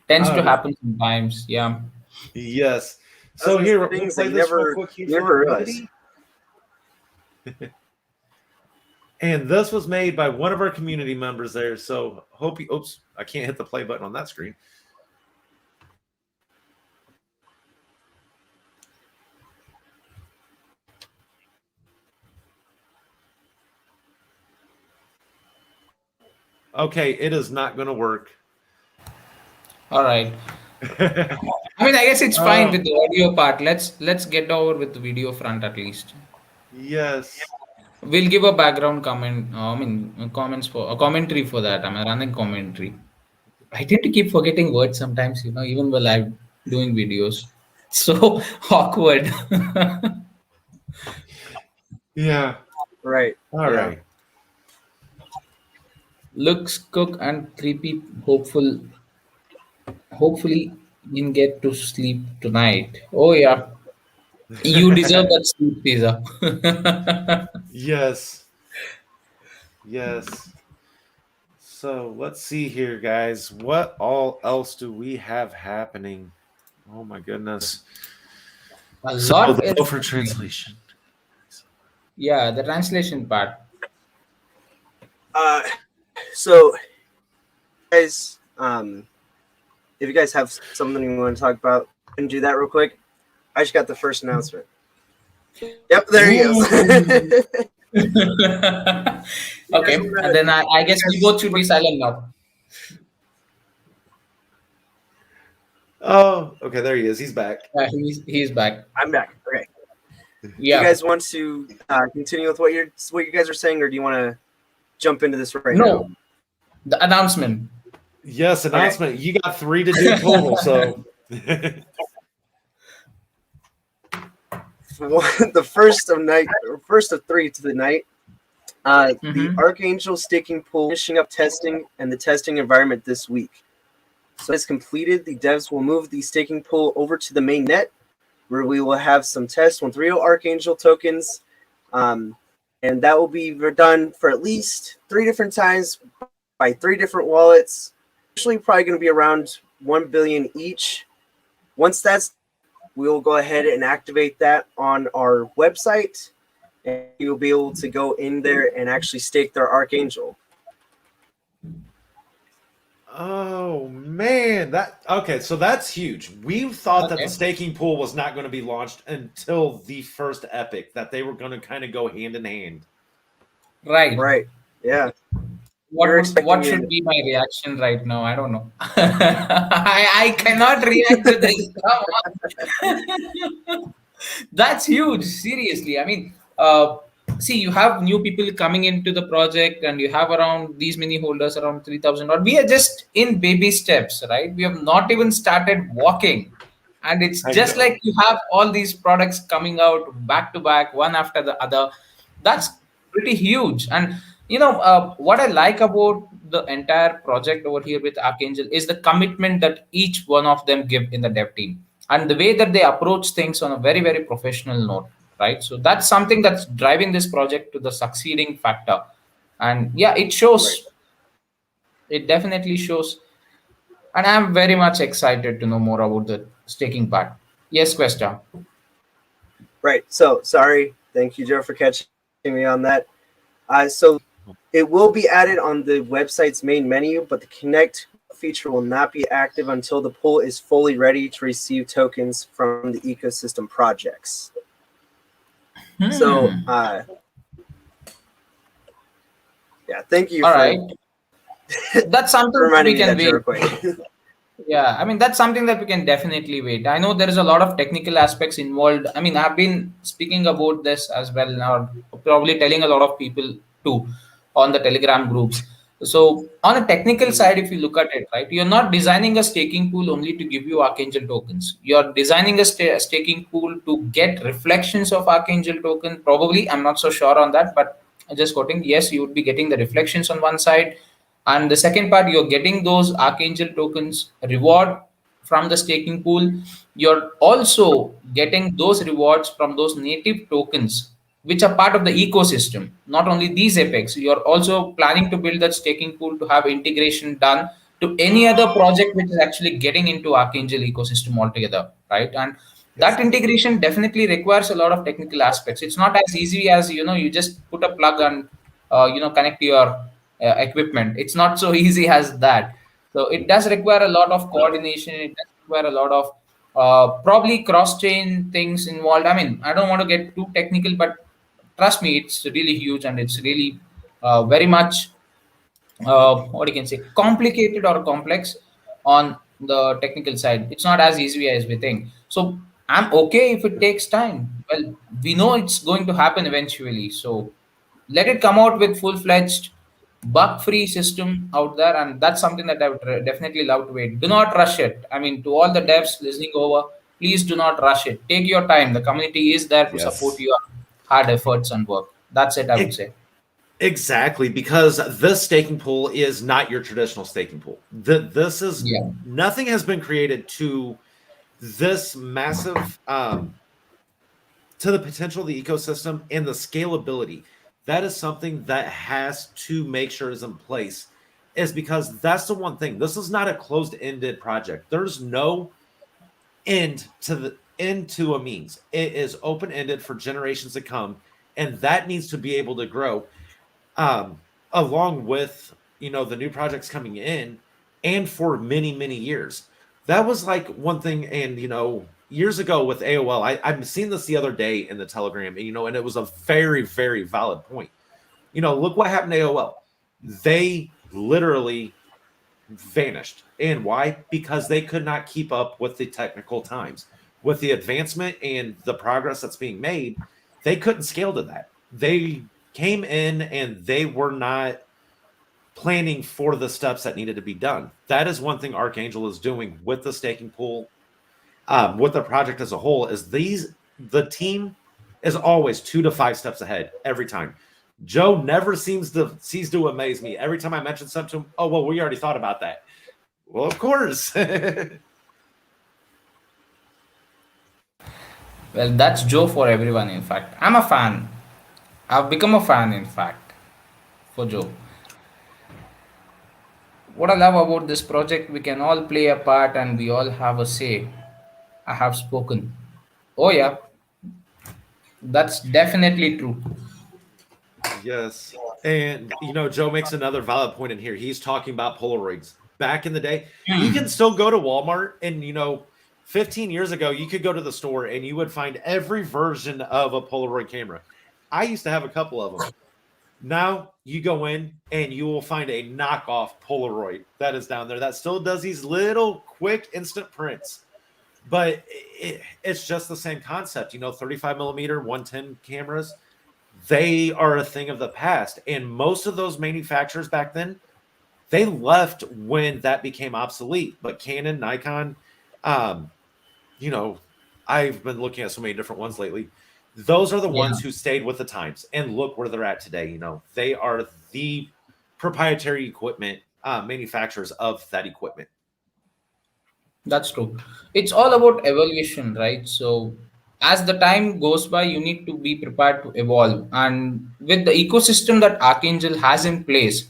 Tends to happen sometimes. Yeah. Yes. So here, we'll play this real quick here for everybody. And this was made by one of our community members there. So hope you, oops, I can't hit the play button on that screen. Okay, it is not going to work. All right. I mean, I guess it's fine with the audio part. Let's get over with the video front at least. Yes. We'll give a background comment. Comments for a commentary for that. I'm running commentary. I tend to keep forgetting words sometimes, even while I'm doing videos. So awkward. Yeah. Right. All right. Looks cook and creepy. Hopefully you can get to sleep tonight. Oh yeah. You deserve that sleep, Pizza. Yes. So let's see here, guys. What all else do we have happening? Oh my goodness. A lot for translation. Yeah, the translation part. So guys, if you guys have something you want to talk about, can do that real quick. I just got the first announcement. Yep, there he goes. Okay, and then I guess we both should be silent now. Oh, okay, there he is. He's back. Yeah, he's back. I'm back. Okay. Yeah. You guys want to continue with what you guys are saying, or do you want to jump into this right now? No, the announcement. Yes, announcement. Okay. You got 3 to do total, so. The first of 3 to the night. The Archangel staking pool finishing up testing and the testing environment this week. So it's completed. The devs will move the staking pool over to the main net, where we will have some tests on 3 Archangel tokens, and that will be done for at least 3 different times by 3 different wallets. Actually, probably going to be around 1 billion each. Once that's, we'll go ahead and activate that on our website, and you'll be able to go in there and actually stake their Archangel. Oh man, so that's huge. We thought that the staking pool was not going to be launched until the first epic, that they were going to kind of go hand in hand. Right. Yeah. What should be my reaction right now? I don't know. I cannot react to this. That's huge. Seriously. I mean, see, you have new people coming into the project, and you have around these many holders, around 3,000. Or we are just in baby steps, right? We have not even started walking. And it's just like you have all these products coming out back to back, one after the other. That's pretty huge. And what I like about the entire project over here with Archangel is the commitment that each one of them give in the dev team, and the way that they approach things on a very, very professional note, right? So that's something that's driving this project to the succeeding factor. And yeah, it shows. It definitely shows. And I'm very much excited to know more about the staking part. Yes, Questa. Right. So sorry. Thank you, Joe, for catching me on that. So it will be added on the website's main menu, but the connect feature will not be active until the pool is fully ready to receive tokens from the ecosystem projects. So, yeah, thank you. All right. That's something we can wait. Yeah, I mean, that's something that we can definitely wait. I know there is a lot of technical aspects involved. I mean, I've been speaking about this as well now, probably telling a lot of people too on the Telegram groups. So on a technical side, if you look at it, right, you're not designing a staking pool only to give you Archangel tokens. You're designing a staking pool to get reflections of Archangel token. Probably, I'm not so sure on that, but just quoting, yes, you would be getting the reflections on one side. And the second part, you're getting those Archangel tokens reward from the staking pool. You're also getting those rewards from those native tokens, which are part of the ecosystem. Not only these effects, you're also planning to build that staking pool to have integration done to any other project which is actually getting into Archangel ecosystem altogether, right? And that integration definitely requires a lot of technical aspects. It's not as easy as, you just put a plug and, connect your equipment. It's not so easy as that. So it does require a lot of coordination. It does require a lot of probably cross-chain things involved. I mean, I don't want to get too technical, but trust me, it's really huge, and it's really very much what you can say, complicated or complex on the technical side. It's not as easy as we think. So I'm okay if it takes time. Well, we know it's going to happen eventually. So let it come out with full-fledged bug-free system out there, and that's something that I would definitely love to wait. Do not rush it. I mean, to all the devs listening over, please do not rush it. Take your time. The community is there to support your hard efforts and work. That's it, I would say. Exactly, because this staking pool is not your traditional staking pool. This is nothing has been created to this massive to the potential of the ecosystem and the scalability. That is something that has to make sure is in place, is because that's the one thing. This is not a closed-ended project. There's no end to a means. It is open-ended for generations to come, and that needs to be able to grow. Along with the new projects coming in, and for many years. That was like one thing. And years ago with AOL, I've seen this the other day in the Telegram, and it was a very, very valid point. Look what happened to AOL. They literally vanished. And why? Because they could not keep up with the technical times. With the advancement and the progress that's being made, they couldn't scale to that. They came in and they were not planning for the steps that needed to be done. That is one thing Archangel is doing with the staking pool, with the project as a whole, is the team is always 2 to 5 steps ahead every time. Joe never ceases to amaze me. Every time I mention something to him, oh, well, we already thought about that. Well, of course. Well, that's Joe for everyone, in fact. I'm a fan. I've become a fan, in fact, for Joe. what I love about this project, we can all play a part and we all have a say. I have spoken. Oh yeah, that's definitely true. Yes. And Joe makes another valid point in here. He's talking about Polaroids. Back in the day, you can still go to Walmart and 15 years ago, you could go to the store and you would find every version of a Polaroid camera. I used to have a couple of them. Now you go in and you will find a knockoff Polaroid that is down there that still does these little quick instant prints. But it's just the same concept, 35 millimeter, 110 cameras. They are a thing of the past. And most of those manufacturers back then, they left when that became obsolete. But Canon, Nikon, um, I've been looking at so many different ones lately. Those are the ones who stayed with the times, and look where they're at today. They are the proprietary equipment manufacturers of that equipment. That's true. It's all about evolution, right? So, as the time goes by, you need to be prepared to evolve. And with the ecosystem that Archangel has in place,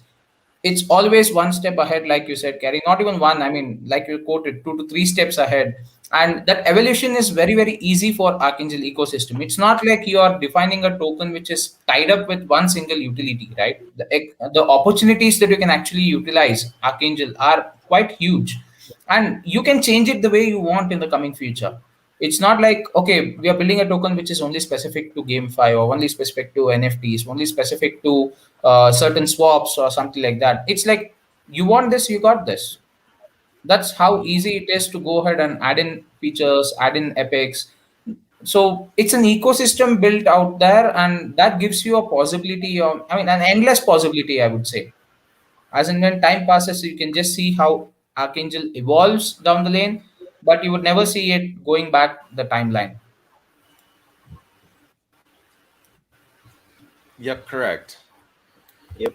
it's always one step ahead, like you said, Carrie. Not even one, I mean, like you quoted, 2 to 3 steps ahead. And that evolution is very, very easy for Archangel ecosystem. It's not like you are defining a token which is tied up with one single utility, right? The opportunities that you can actually utilize Archangel are quite huge, and you can change it the way you want in the coming future. It's not like, okay, we are building a token which is only specific to GameFi or only specific to NFTs, only specific to certain swaps or something like that. It's like, you want this, you got this. That's how easy it is to go ahead and add in features, add in epics. So it's an ecosystem built out there, and that gives you a possibility of, I mean, an endless possibility, I would say. As and when time passes, you can just see how Archangel evolves down the lane, but you would never see it going back the timeline. Yep, correct. Yep.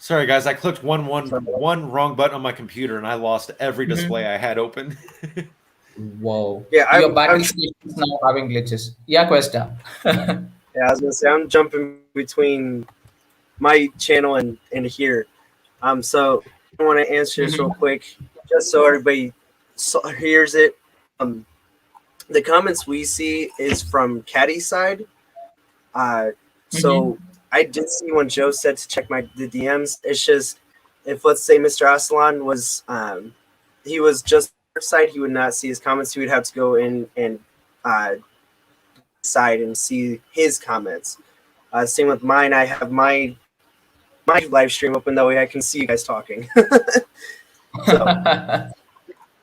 Sorry, guys, I clicked one wrong button on my computer and I lost every display I had open. Whoa. Yeah, Your battery station is now having glitches. Yeah, Questa. yeah, I was gonna say I'm jumping between my channel and here. So I want to answer this real quick, just so everybody hears it. The comments we see is from Caddy's side. So I did see when Joe said to check the DMs. It's just, if let's say Mr. Aslan was he was just side, he would not see his comments. He would have to go in and side and see his comments. Same with mine. I have my live stream open, that way I can see you guys talking.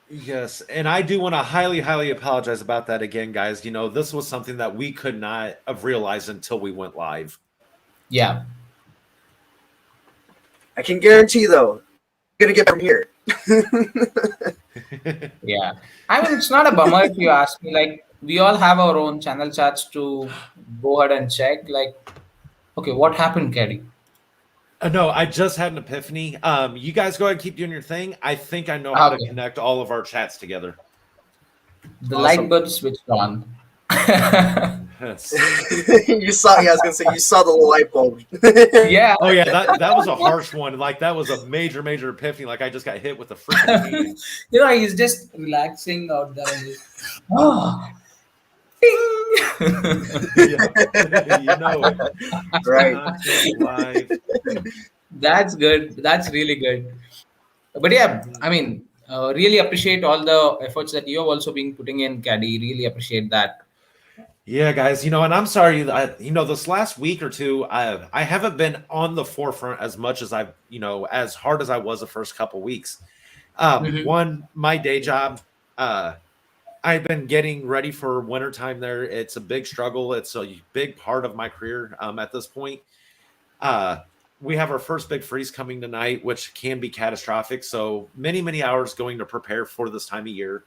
Yes, and I do want to highly, highly apologize about that again, guys. This was something that we could not have realized until we went live. Yeah. I can guarantee, though, you're going to get from here. Yeah. I mean, it's not a bummer if you ask me. Like, we all have our own channel chats to go ahead and check. Like, okay, what happened, Caddy? No, I just had an epiphany. You guys go ahead and keep doing your thing. I think I know how to connect all of our chats together. The light bulb switched on. You saw, I was gonna say, you saw the little light bulb. Yeah. Oh yeah, that was a harsh one. Like, that was a major epiphany. Like, I just got hit with a freaking hand. He's just relaxing out there. And just, oh, it. Right. That's good. That's really good. But yeah, I mean, really appreciate all the efforts that you have also been putting in, Caddy. Really appreciate that. Yeah, guys, and I'm sorry, this last week or two, I haven't been on the forefront as much as I've, as hard as I was the first couple weeks. One, my day job, I've been getting ready for wintertime there. It's a big struggle. It's a big part of my career at this point. We have our first big freeze coming tonight, which can be catastrophic. So many hours going to prepare for this time of year.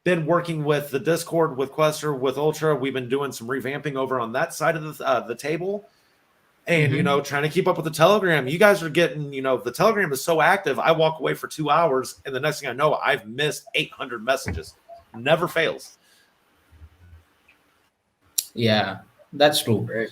Been working with the Discord, with Quester, with Ultra. We've been doing some revamping over on that side of the table. And, trying to keep up with the Telegram. You guys are getting, the Telegram is so active. I walk away for 2 hours, and the next thing I know, I've missed 800 messages. Never fails. Yeah, that's true. Right.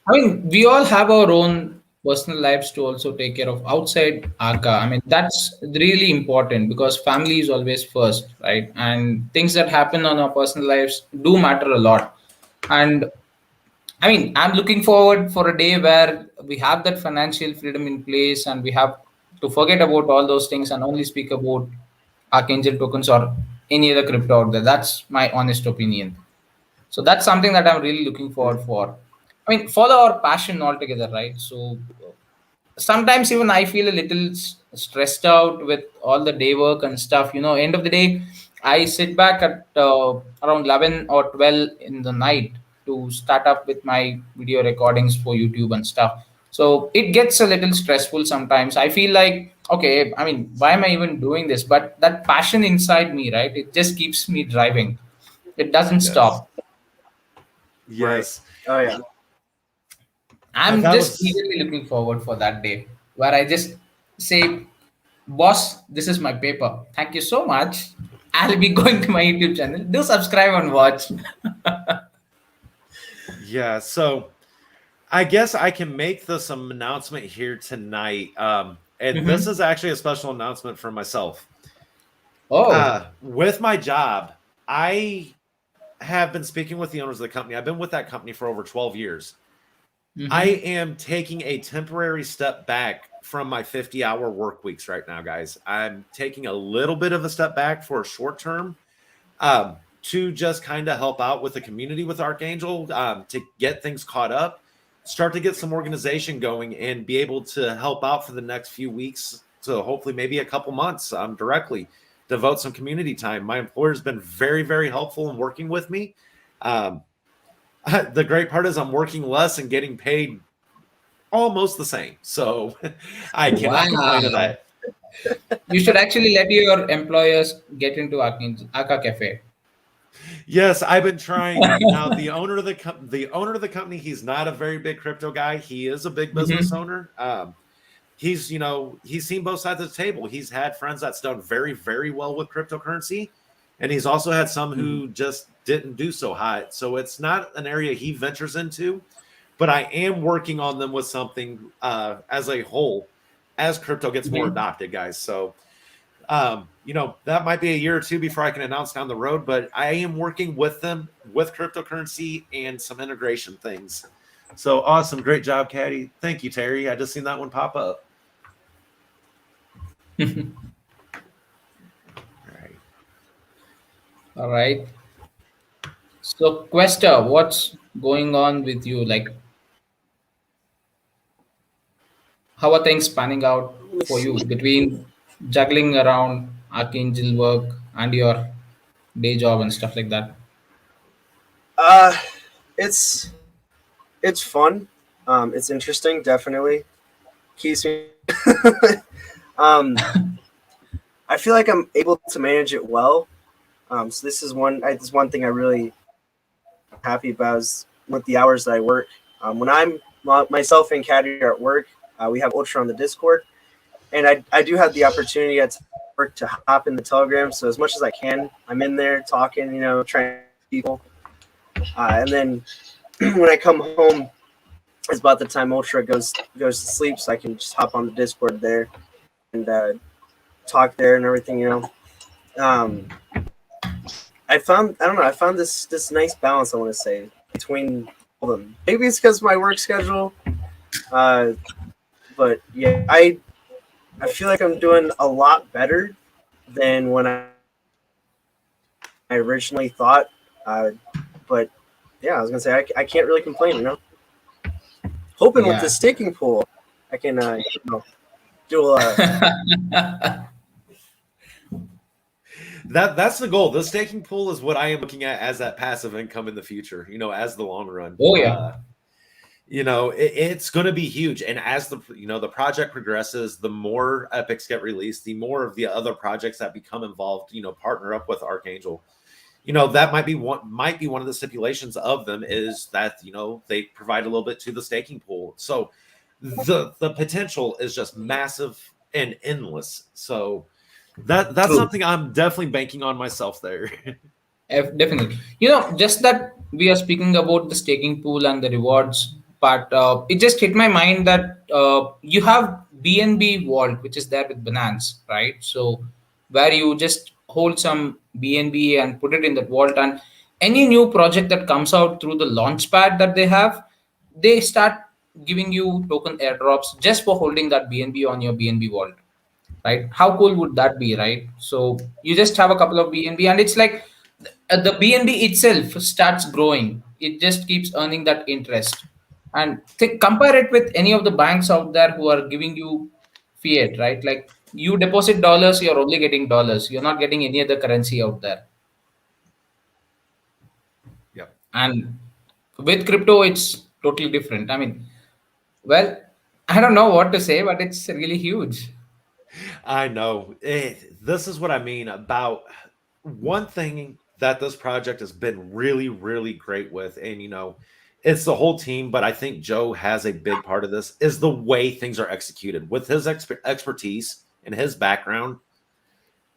I mean, we all have our own personal lives to also take care of outside Arca. I mean, that's really important because family is always first, right? And things that happen on our personal lives do matter a lot. And I mean, I'm looking forward for a day where we have that financial freedom in place and we have to forget about all those things and only speak about Archangel tokens or any other crypto out there. That's my honest opinion. So that's something that I'm really looking forward for. I mean, follow our passion altogether, right? So sometimes even I feel a little stressed out with all the day work and stuff. End of the day, I sit back at around 11 or 12 in the night to start up with my video recordings for YouTube and stuff. So it gets a little stressful sometimes. I feel like, okay, I mean, why am I even doing this? But that passion inside me, right, it just keeps me driving. It doesn't Yes. stop. Yes. Oh yeah. I'm That just was eagerly looking forward for that day where I just say, boss, this is my paper. Thank you so much. I'll be going to my YouTube channel. Do subscribe and watch. yeah. So I guess I can make some announcement here tonight. And this Mhm. is actually a special announcement for myself. Oh. With my job, I have been speaking with the owners of the company. I've been with that company for over 12 years. I Mm-hmm. am taking a temporary step back from my 50-hour work weeks right now, guys. I'm taking a little bit of a step back for a short term to just kind of help out with the community with Archangel, to get things caught up, start to get some organization going, and be able to help out for the next few weeks to hopefully maybe a couple months directly devote some community time. My employer's been very, very helpful in working with me. Um, the great part is I'm working less and getting paid almost the same. So I cannot complain at Wow. all. You should actually let your employers get into Arca Cafe. Yes, I've been trying. Now the owner of the owner of the company, he's not a very big crypto guy. He is a big business Mm-hmm. owner. He's seen both sides of the table. He's had friends that's done very, very well with cryptocurrency, and he's also had some who just didn't do so hot. So it's not an area he ventures into, but I am working on them with something as a whole as crypto gets more Mm-hmm. adopted, guys. So that might be a year or two before I can announce down the road, but I am working with them with cryptocurrency and some integration things. So awesome. Great job, Caddy. Thank you, Terry. I just seen that one pop up. All right. All right. So, Quester, what's going on with you? Like, how are things panning out Let me for you see. between juggling around Archangel work and your day job and stuff like that? Uh, it's it's fun. It's interesting. Definitely keeps me. um, I feel like I'm able to manage it well. So this is one thing I really happy about is with the hours that I work. When myself and Caddy are at work, we have Ultra on the Discord, and I do have the opportunity at work to hop in the Telegram. So as much as I can, I'm in there talking, trying to people. And then when I come home, it's about the time Ultra goes to sleep, so I can just hop on the Discord there and talk there and everything. Um, I found this nice balance. I want to say between all of them. Maybe it's because my work schedule, uh, but yeah, I feel like I'm doing a lot better than when I originally thought. But yeah, I was gonna say I can't really complain. Hoping with the Yeah. staking pool, I can do a That's the goal. The staking pool is what I am looking at as that passive income in the future, as the long run. Oh, yeah. It's going to be huge. And as the project progresses, the more epics get released, the more of the other projects that become involved, partner up with Archangel. That might be one of the stipulations of them is that, they provide a little bit to the staking pool. So the potential is just massive and endless. So that's True. something I'm definitely banking on myself there. Definitely. Just that we are speaking about the staking pool and the rewards but it just hit my mind that you have BNB Vault, which is there with Binance, right? So where you just hold some BNB and put it in that vault, and any new project that comes out through the launchpad that they have, they start giving you token airdrops just for holding that BNB on your BNB vault, right? How cool would that be, right? So you just have a couple of BNB, and it's like the BNB itself starts growing. It just keeps earning that interest. And compare it with any of the banks out there who are giving you fiat, right? Like you deposit dollars, you're only getting dollars. You're not getting any other currency out there. Yep. And with crypto, it's totally different. I mean, well, I don't know what to say, but it's really huge. I know. This is what I mean about one thing that this project has been really, really great with. And, it's the whole team, but I think Joe has a big part of this is the way things are executed with his expertise and his background.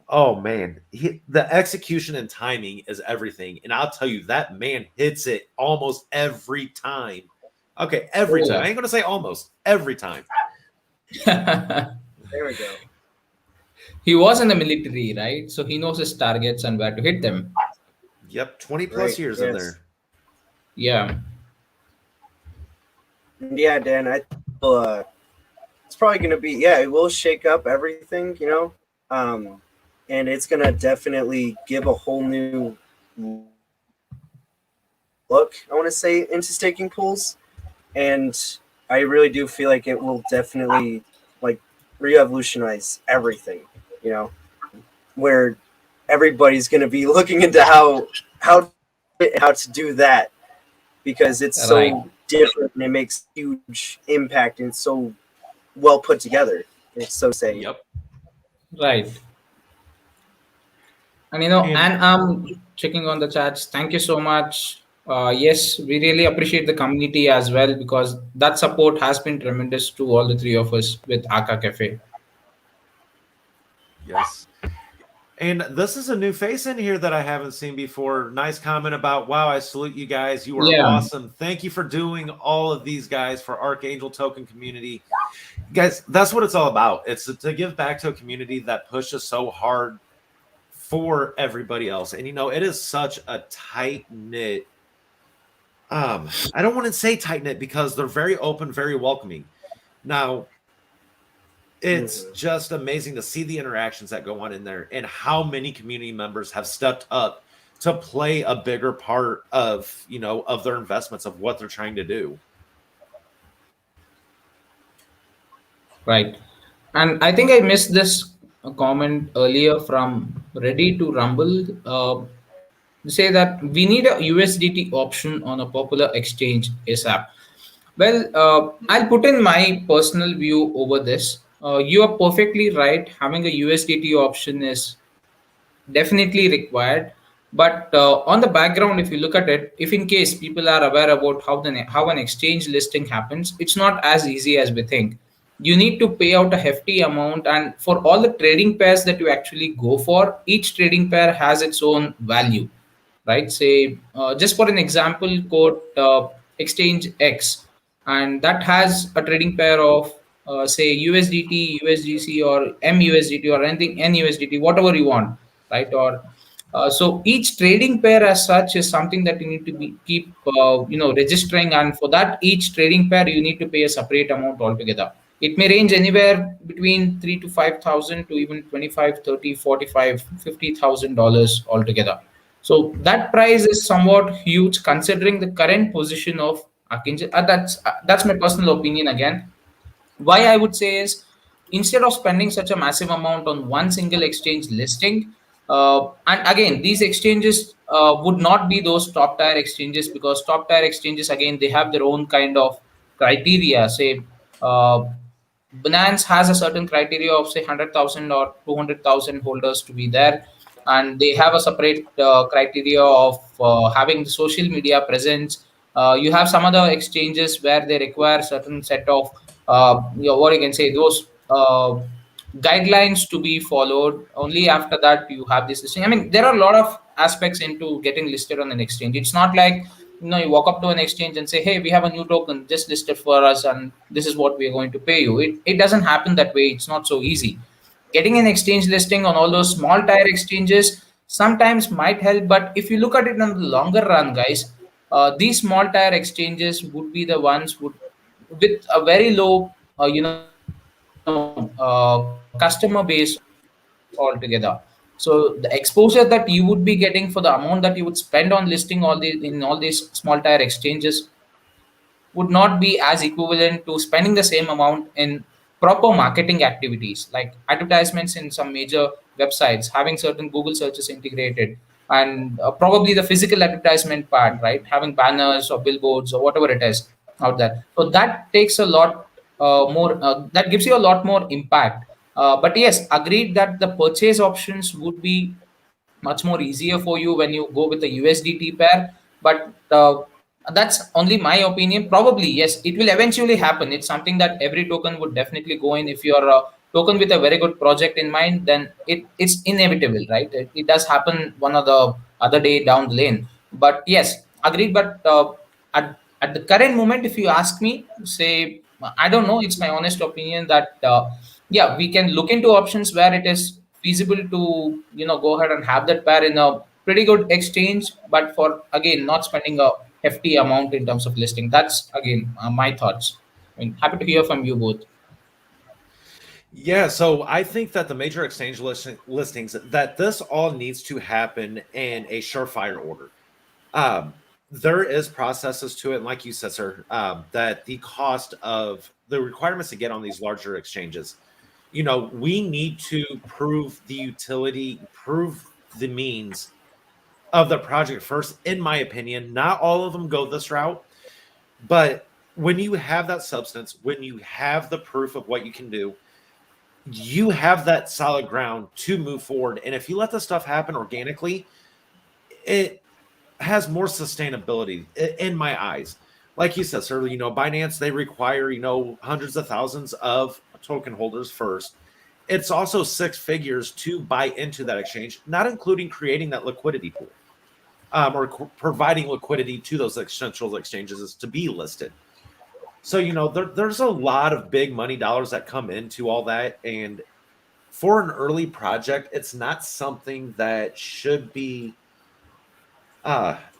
Oh, man. The execution and timing is everything. And I'll tell you, that man hits it almost every time. Okay, every time. I ain't going to say almost. Every time. There we go. He was in the military, right? So he knows his targets and where to hit them. Yep, 20 plus years in there. Yeah. Yeah, Dan, I it's probably going to be, it will shake up everything, and it's going to definitely give a whole new look, I want to say, into staking pools. And I really do feel like it will definitely revolutionize everything, where everybody's going to be looking into how to do that, because it's so different and it makes huge impact and so well put together. It's so safe. Yep. Right. And and I'm checking on the chats. Thank you so much. Yes, we really appreciate the community as well, because that support has been tremendous to all the three of us with Archa Cafe. Yes. And this is a new face in here that I haven't seen before. Nice comment about, wow, I salute you guys. You are awesome. Thank you for doing all of these, guys, for Archangel Token community. Guys, that's what it's all about. It's to give back to a community that pushes so hard for everybody else. And, it is such a tight-knit, I don't want to say tight-knit because they're very open, very welcoming. Now, it's just amazing to see the interactions that go on in there and how many community members have stepped up to play a bigger part of, of their investments, of what they're trying to do. Right. And I think I missed this comment earlier from Ready to Rumble. Say that we need a USDT option on a popular exchange ASAP. Well, I'll put in my personal view over this. You are perfectly right. Having a USDT option is definitely required. But on the background, if you look at it, if in case people are aware about how an exchange listing happens, it's not as easy as we think. You need to pay out a hefty amount, and for all the trading pairs that you actually go for, each trading pair has its own value, right? Say, just for an example, quote exchange X, and that has a trading pair of say USDT, USDC, or MUSDT, or anything NUSDT, whatever you want, right? Or so each trading pair as such is something that you need to keep registering, and for that each trading pair you need to pay a separate amount altogether. It may range anywhere between 3 to 5,000 to even 25, 30, 45, $50,000 altogether. So that price is somewhat huge considering the current position of Archangel. That's my personal opinion again. Why I would say is, instead of spending such a massive amount on one single exchange listing, and again, these exchanges would not be those top tier exchanges, because top tier exchanges, again, they have their own kind of criteria. Say, Binance has a certain criteria of say 100,000 or 200,000 holders to be there, and they have a separate criteria of having the social media presence. You have some other exchanges where they require certain set of what you can say, those guidelines to be followed. Only after that you have this listing. I mean, there are a lot of aspects into getting listed on an exchange. It's not like you walk up to an exchange and say, hey, we have a new token just listed for us and this is what we are going to pay you. It doesn't happen that way. It's not so easy. Getting an exchange listing on all those small tier exchanges sometimes might help, but if you look at it in the longer run, guys, these small tier exchanges would be the ones would with a very low customer base altogether. So the exposure that you would be getting for the amount that you would spend on listing all these small tier exchanges would not be as equivalent to spending the same amount in proper marketing activities like advertisements in some major websites, having certain Google searches integrated, and probably the physical advertisement part, right? Having banners or billboards or whatever it is out there. So that takes a lot that gives you a lot more impact. But yes, agreed that the purchase options would be much more easier for you when you go with the USDT pair. But that's only my opinion. Probably, yes, it will eventually happen. It's something that every token would definitely go in. If you're a token with a very good project in mind, then it's inevitable, right? It does happen one or the other day down the lane. But yes, agreed. But at the current moment, if you ask me, say, I don't know. It's my honest opinion that yeah, we can look into options where it is feasible to go ahead and have that pair in a pretty good exchange, but for again not spending a hefty amount in terms of listing. That's again my thoughts. I mean, happy to hear from you both. Yeah, so I think that the major exchange listings that this all needs to happen in a surefire order. There is processes to it, and like you said, sir, that the cost of the requirements to get on these larger exchanges, we need to prove the utility, prove the means of the project first, in my opinion. Not all of them go this route, but when you have that substance, when you have the proof of what you can do, you have that solid ground to move forward. And if you let this stuff happen organically, it has more sustainability in my eyes. Like you said, sir, Binance, they require, hundreds of thousands of token holders first. It's also six figures to buy into that exchange, not including creating that liquidity pool or providing liquidity to those central exchanges to be listed. So, there's a lot of big money dollars that come into all that. And for an early project, it's not something that should be,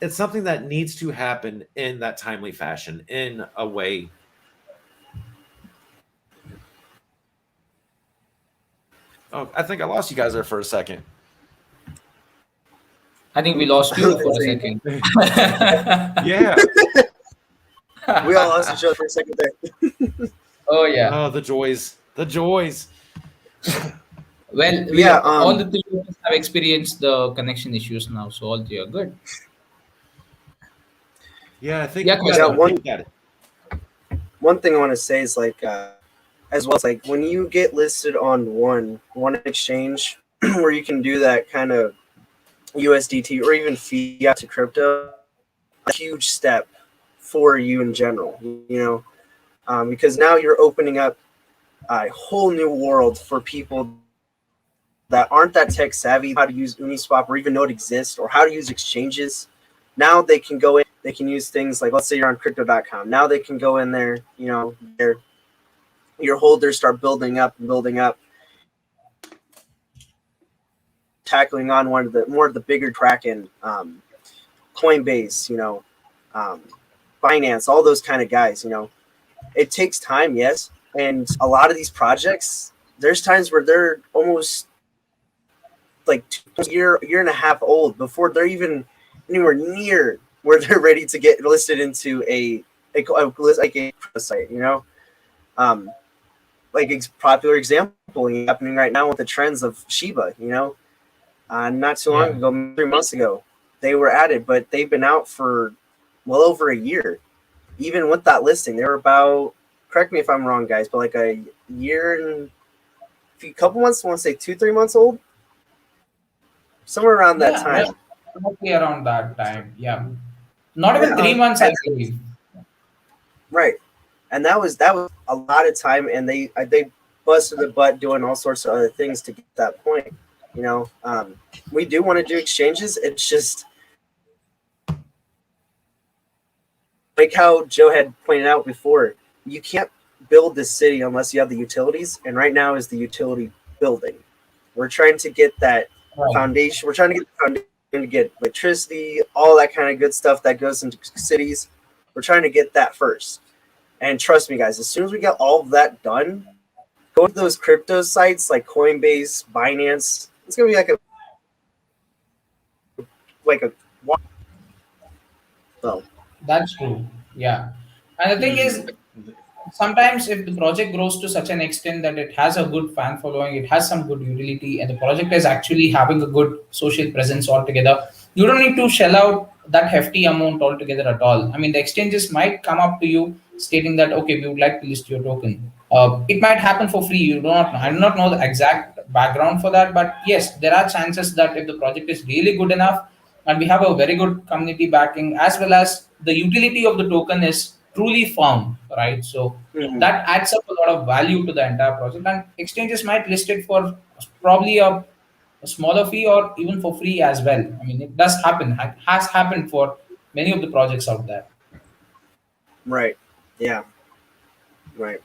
it's something that needs to happen in that timely fashion, in a way. Oh, I think I lost you guys there for a second. I think we lost you for a second. Yeah. We all lost each other for a second there. Oh yeah. Oh, the joys. The joys. Well, Yeah, all the three of us have experienced the connection issues now, so all three are good. Yeah, I think Yeah, one thing I want to say is as well as when you get listed on one exchange where you can do that kind of USDT or even fiat to crypto, a huge step for you in general, because now you're opening up a whole new world for people that aren't that tech savvy, how to use Uniswap or even know it exists or how to use exchanges. Now they can go in, they can use things like, let's say you're on crypto.com. Now they can go in there, your holders start building up, tackling on more of the bigger Kraken, Coinbase, Binance, all those kind of guys. It takes time, yes, and a lot of these projects, there's times where they're almost like a year and a half old before they're even anywhere near where they're ready to get listed into a site. Like a popular example happening right now with the trends of Shiba. Not too long ago, 3 months ago, they were added, but they've been out for well over a year. Even with that listing, they were about, correct me if I'm wrong, guys, but like a year and a couple months, I want to say 2-3 months old. Somewhere around that time. Roughly around that time, yeah. Not even 3 months, I believe. Right. And that was a lot of time, and they busted the butt doing all sorts of other things to get that point. We do want to do exchanges. It's just like how Joe had pointed out before, you can't build this city unless you have the utilities, and right now is the utility building. We're trying to get that foundation. We're trying to get the foundation to get electricity, all that kind of good stuff that goes into cities. We're trying to get that first. And trust me, guys, as soon as we get all of that done, go to those crypto sites like Coinbase, Binance. It's gonna be like a well. That's true. Yeah. And the thing is, sometimes if the project grows to such an extent that it has a good fan following, it has some good utility, and the project is actually having a good social presence altogether, you don't need to shell out that hefty amount altogether at all. I mean, the exchanges might come up to you stating that, okay, we would like to list your token. It might happen for free. You do not know. I do not know the exact background for that, but yes, there are chances that if the project is really good enough and we have a very good community backing, as well as the utility of the token is truly found, right? So that adds up a lot of value to the entire project, and exchanges might list it for probably a smaller fee or even for free as well. I mean, it does happen. It has happened for many of the projects out there. Right. Yeah. Right.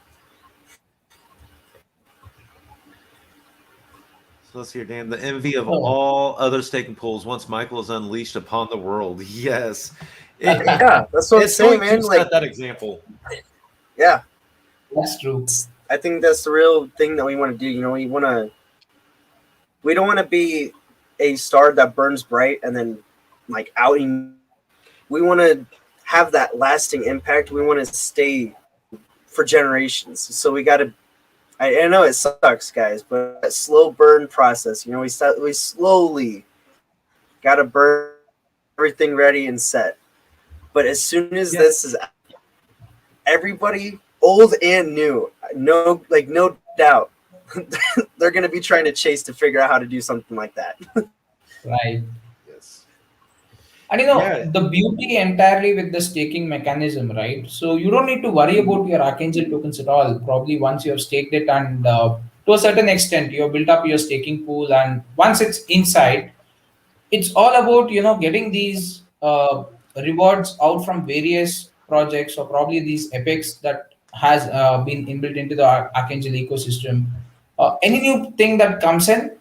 So let's hear, Dan. The envy of all other staking pools once Michael is unleashed upon the world. Yes. Yeah, that's what I'm saying, man. Like that example. Yeah, that's true. I think that's the real thing that we want to do. You know, we don't want to be a star that burns bright and then like outing. We want to have that lasting impact. We want to stay for generations. So we got to. I know it sucks, guys, but that slow burn process. You know, we slowly got to burn everything ready and set. But as soon as this is, everybody, old and new, no doubt, they're going to be trying to chase to figure out how to do something like that. Right. Yes. And the beauty entirely with the staking mechanism, right? So you don't need to worry about your Archangel tokens at all. Probably once you have staked it, and to a certain extent, you have built up your staking pool, and once it's inside, it's all about getting these rewards out from various projects, or probably these epics that has been inbuilt into the Archangel ecosystem. Any new thing that comes in,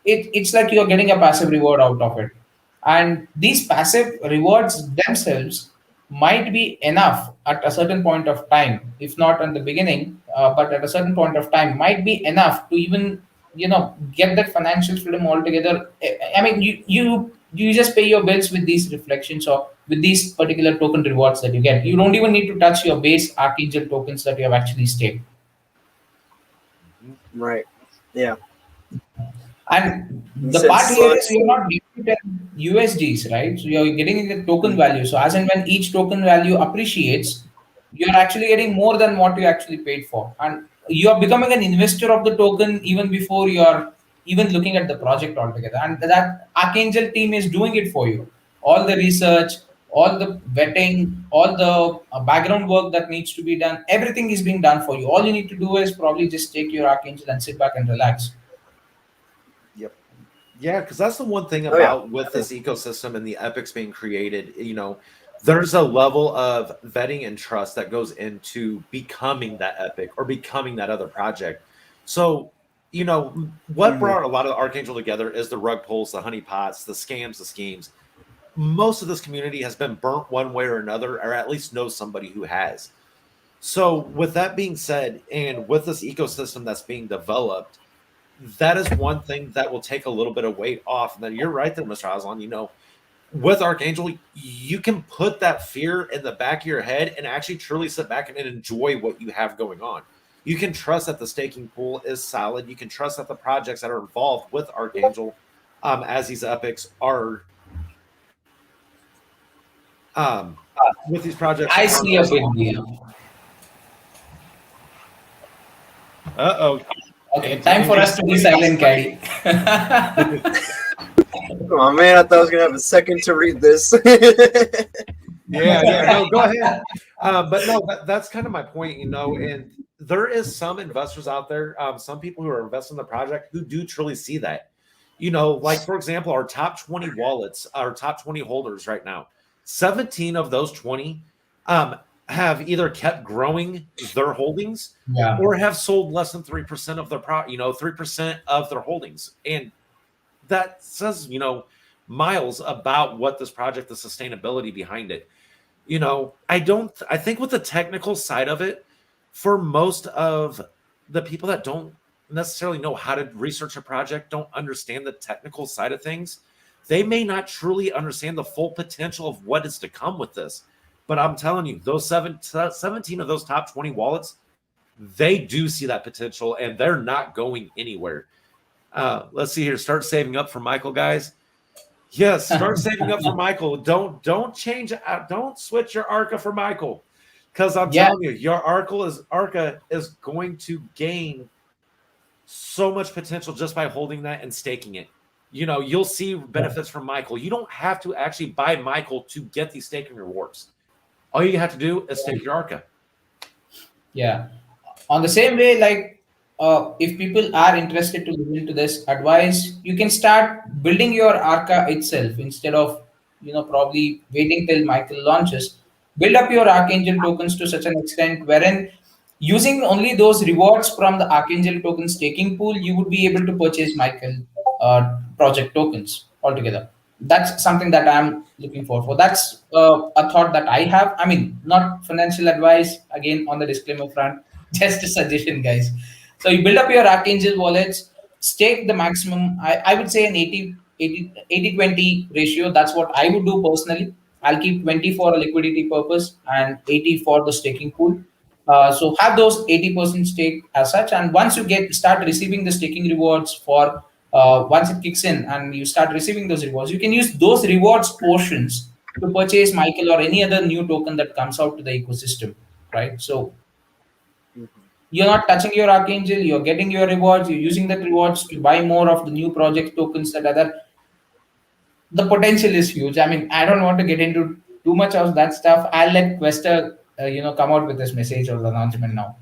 it's like you're getting a passive reward out of it, and these passive rewards themselves might be enough at a certain point of time, if not at the beginning, but at a certain point of time might be enough to even get that financial freedom altogether. I mean, you just pay your bills with these reflections or with these particular token rewards that you get. You don't even need to touch your base Archangel tokens that you have actually staked. Right. Yeah. And the part here is you're not getting it in USDs, right? So you're getting in the token value. So as and when each token value appreciates, you're actually getting more than what you actually paid for. And you're becoming an investor of the token even before you're even looking at the project altogether. And that Archangel team is doing it for you. All the research, all the vetting, all the background work that needs to be done, everything is being done for you. All you need to do is probably just take your Archangel and sit back and relax. Yep. Yeah, because that's the one thing about with this ecosystem and the epics being created, there's a level of vetting and trust that goes into becoming that epic or becoming that other project. So, what brought a lot of Archangel together is the rug pulls, the honeypots, the scams, the schemes. Most of this community has been burnt one way or another, or at least knows somebody who has. So with that being said, and with this ecosystem that's being developed, that is one thing that will take a little bit of weight off. And then you're right there, Mr. Aslan, with Archangel, you can put that fear in the back of your head and actually truly sit back and enjoy what you have going on. You can trust that the staking pool is solid. You can trust that the projects that are involved with Archangel as these epics are with these projects. I see a big deal. Uh-oh. Okay, time for us to be silent, Caddy. Oh man, I thought I was gonna have a second to read this. No, go ahead. But no, that's kind of my point, and there is some investors out there, some people who are investing in the project who do truly see that. Like for example, our top 20 wallets, our top 20 holders right now, 17 of those 20 have either kept growing their holdings Yeah. or have sold less than 3% of their 3% of their holdings. And that says, miles about what this project, the sustainability behind it. I think with the technical side of it, for most of the people that don't necessarily know how to research a project, don't understand the technical side of things, they may not truly understand the full potential of what is to come with this. But I'm telling you, those 17 of those top 20 wallets, they do see that potential and they're not going anywhere. Let's see here. Start saving up for Michael, guys. Yes, start saving up for Michael. Don't change. Don't switch your Arca for Michael, because I'm telling you, your Arca is going to gain so much potential just by holding that and staking it. You'll see benefits from Michael. You don't have to actually buy Michael to get these staking rewards. All you have to do is stake your Arca. Yeah. On the same way, like if people are interested to look into this advice, you can start building your Arca itself instead of probably waiting till Michael launches. Build up your Archangel tokens to such an extent wherein using only those rewards from the Archangel token staking pool, you would be able to purchase Michael project tokens altogether. That's something that I'm looking for. That's a thought that I have. I mean, not financial advice, again, on the disclaimer front, just a suggestion, guys. So you build up your Archangel wallets, stake the maximum, I would say an 80-20 ratio. That's what I would do personally. I'll keep 20 for a liquidity purpose and 80 for the staking pool. So have those 80% stake as such. And once you start receiving the staking rewards for once it kicks in and you start receiving those rewards, you can use those rewards portions to purchase Michael or any other new token that comes out to the ecosystem, right? So you're not touching your Archangel, you're getting your rewards, you're using that rewards to buy more of the new project tokens that are there. The potential is huge. I mean, I don't want to get into too much of that stuff. I'll let Quester, come out with this message or the announcement now.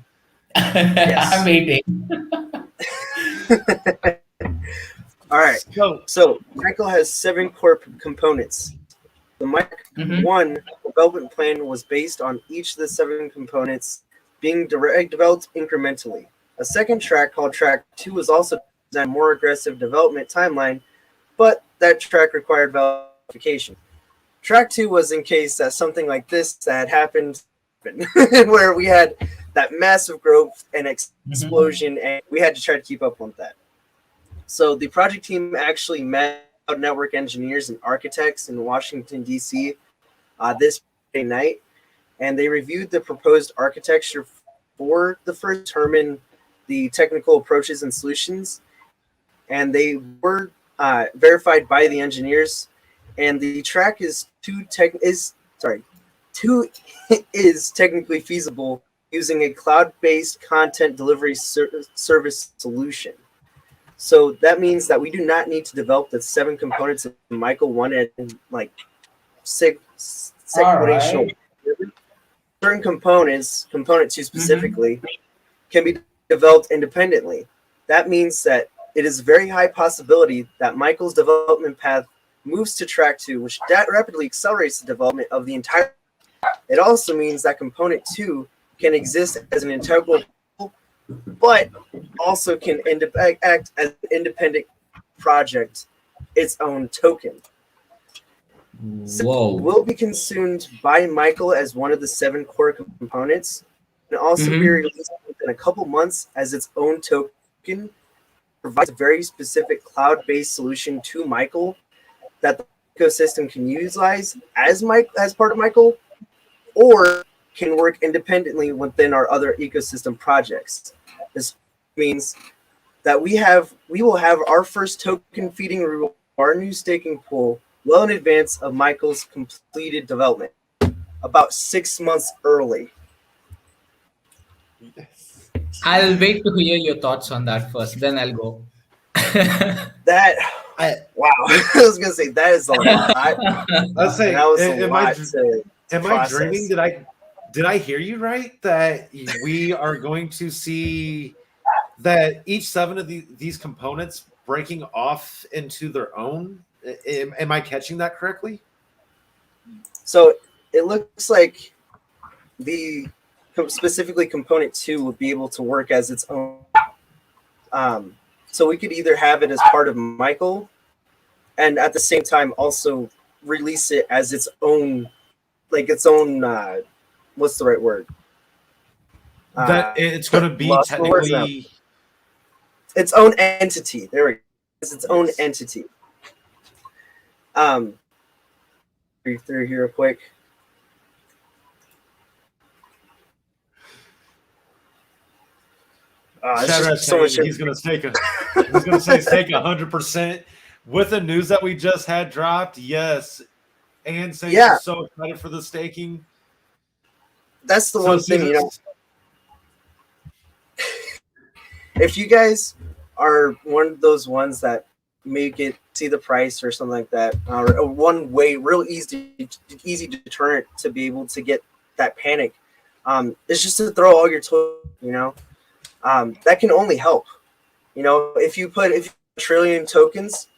Yes. I'm waiting. All right. So Michael has 7 core components. The Mike 1 development plan was based on each of the 7 components being developed incrementally. A second track called Track 2 was also designed more aggressive development timeline, but that track required verification. Track 2 was in case that something like this that happened where we had that massive growth and explosion, and we had to try to keep up with that. So the project team actually met network engineers and architects in Washington, D.C. This Friday night, and they reviewed the proposed architecture for the first, determine the technical approaches and solutions, and they were verified by the engineers. And the track is technically feasible using a cloud-based content delivery service solution. So that means that we do not need to develop the 7 components of Michael 1 and like sequential. Certain components, component 2 specifically, can be developed independently. That means that it is a very high possibility that Michael's development path moves to track 2, which rapidly accelerates the development of the entire. It also means that component 2 can exist as an integral, but also can act as an independent project, its own token. Whoa. Will be consumed by Michael as one of the 7 core components, and also be released within a couple months as its own token. Provides a very specific cloud-based solution to Michael that the ecosystem can utilize as part of Michael, or can work independently within our other ecosystem projects. This means that we will have our first token feeding reward, our new staking pool, well in advance of Michael's completed development, about 6 months early. I'll wait to hear your thoughts on that first, then I'll go. Wow. I was gonna say that is a lot. Let's say, am I dreaming? Did I hear you right? That we are going to see that each 7 of these components breaking off into their own. Am I catching that correctly? So it looks like the specifically component 2 would be able to work as its own. So we could either have it as part of Michael, and at the same time also release it as its own, like its own. What's the right word? That it's going to be technically its own entity. There we go. It's its own entity. Read through here real quick. He's going to stake 100% with the news that we just had dropped. Yes, and saying he's so excited for the staking. That's the one thing, you know. If you guys are one of those ones that make it see the price or something like that, or one way, real easy deterrent to be able to get that panic, is just to throw all your tokens. You know, that can only help. You know, if you trillion tokens,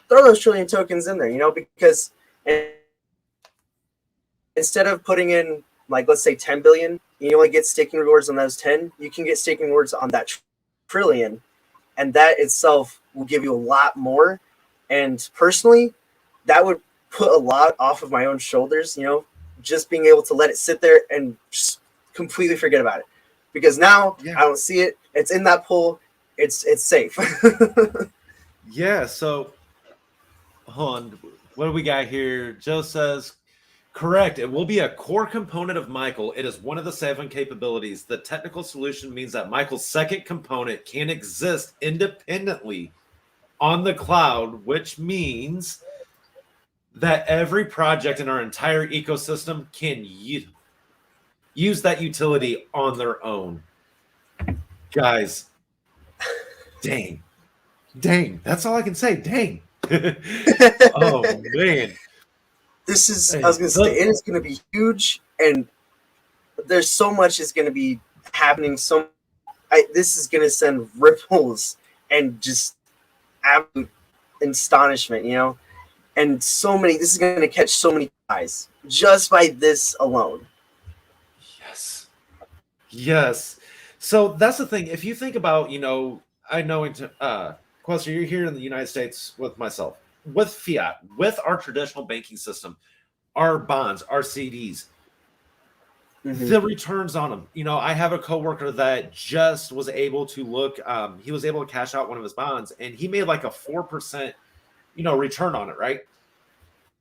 throw those trillion tokens in there. You know, because instead of putting in, like, let's say 10 billion, you only get staking rewards on those 10. You can get staking rewards on that trillion, and that itself will give you a lot more. And personally, that would put a lot off of my own shoulders, you know, just being able to let it sit there and just completely forget about it. Because now I don't see it. It's in that pool. It's safe. Yeah, so hold on. What do we got here? Joe says, correct. It will be a core component of Michael. It is one of the 7 capabilities. The technical solution means that Michael's second component can exist independently on the cloud, which means that every project in our entire ecosystem can use that utility on their own. Guys, dang. That's all I can say. Dang. Oh, man. This is, I was going to say, it is going to be huge, and there's so much is going to be happening. This is going to send ripples and just absolute astonishment, you know, and so many. This is going to catch so many eyes just by this alone. Yes. So that's the thing. If you think about, you know, I know, Quester, you're here in the United States with myself, with fiat, with our traditional banking system, our bonds, our CDs, the returns on them. You know, I have a coworker that just was able to look, he was able to cash out one of his bonds, and he made like a 4%, you know, return on it, right?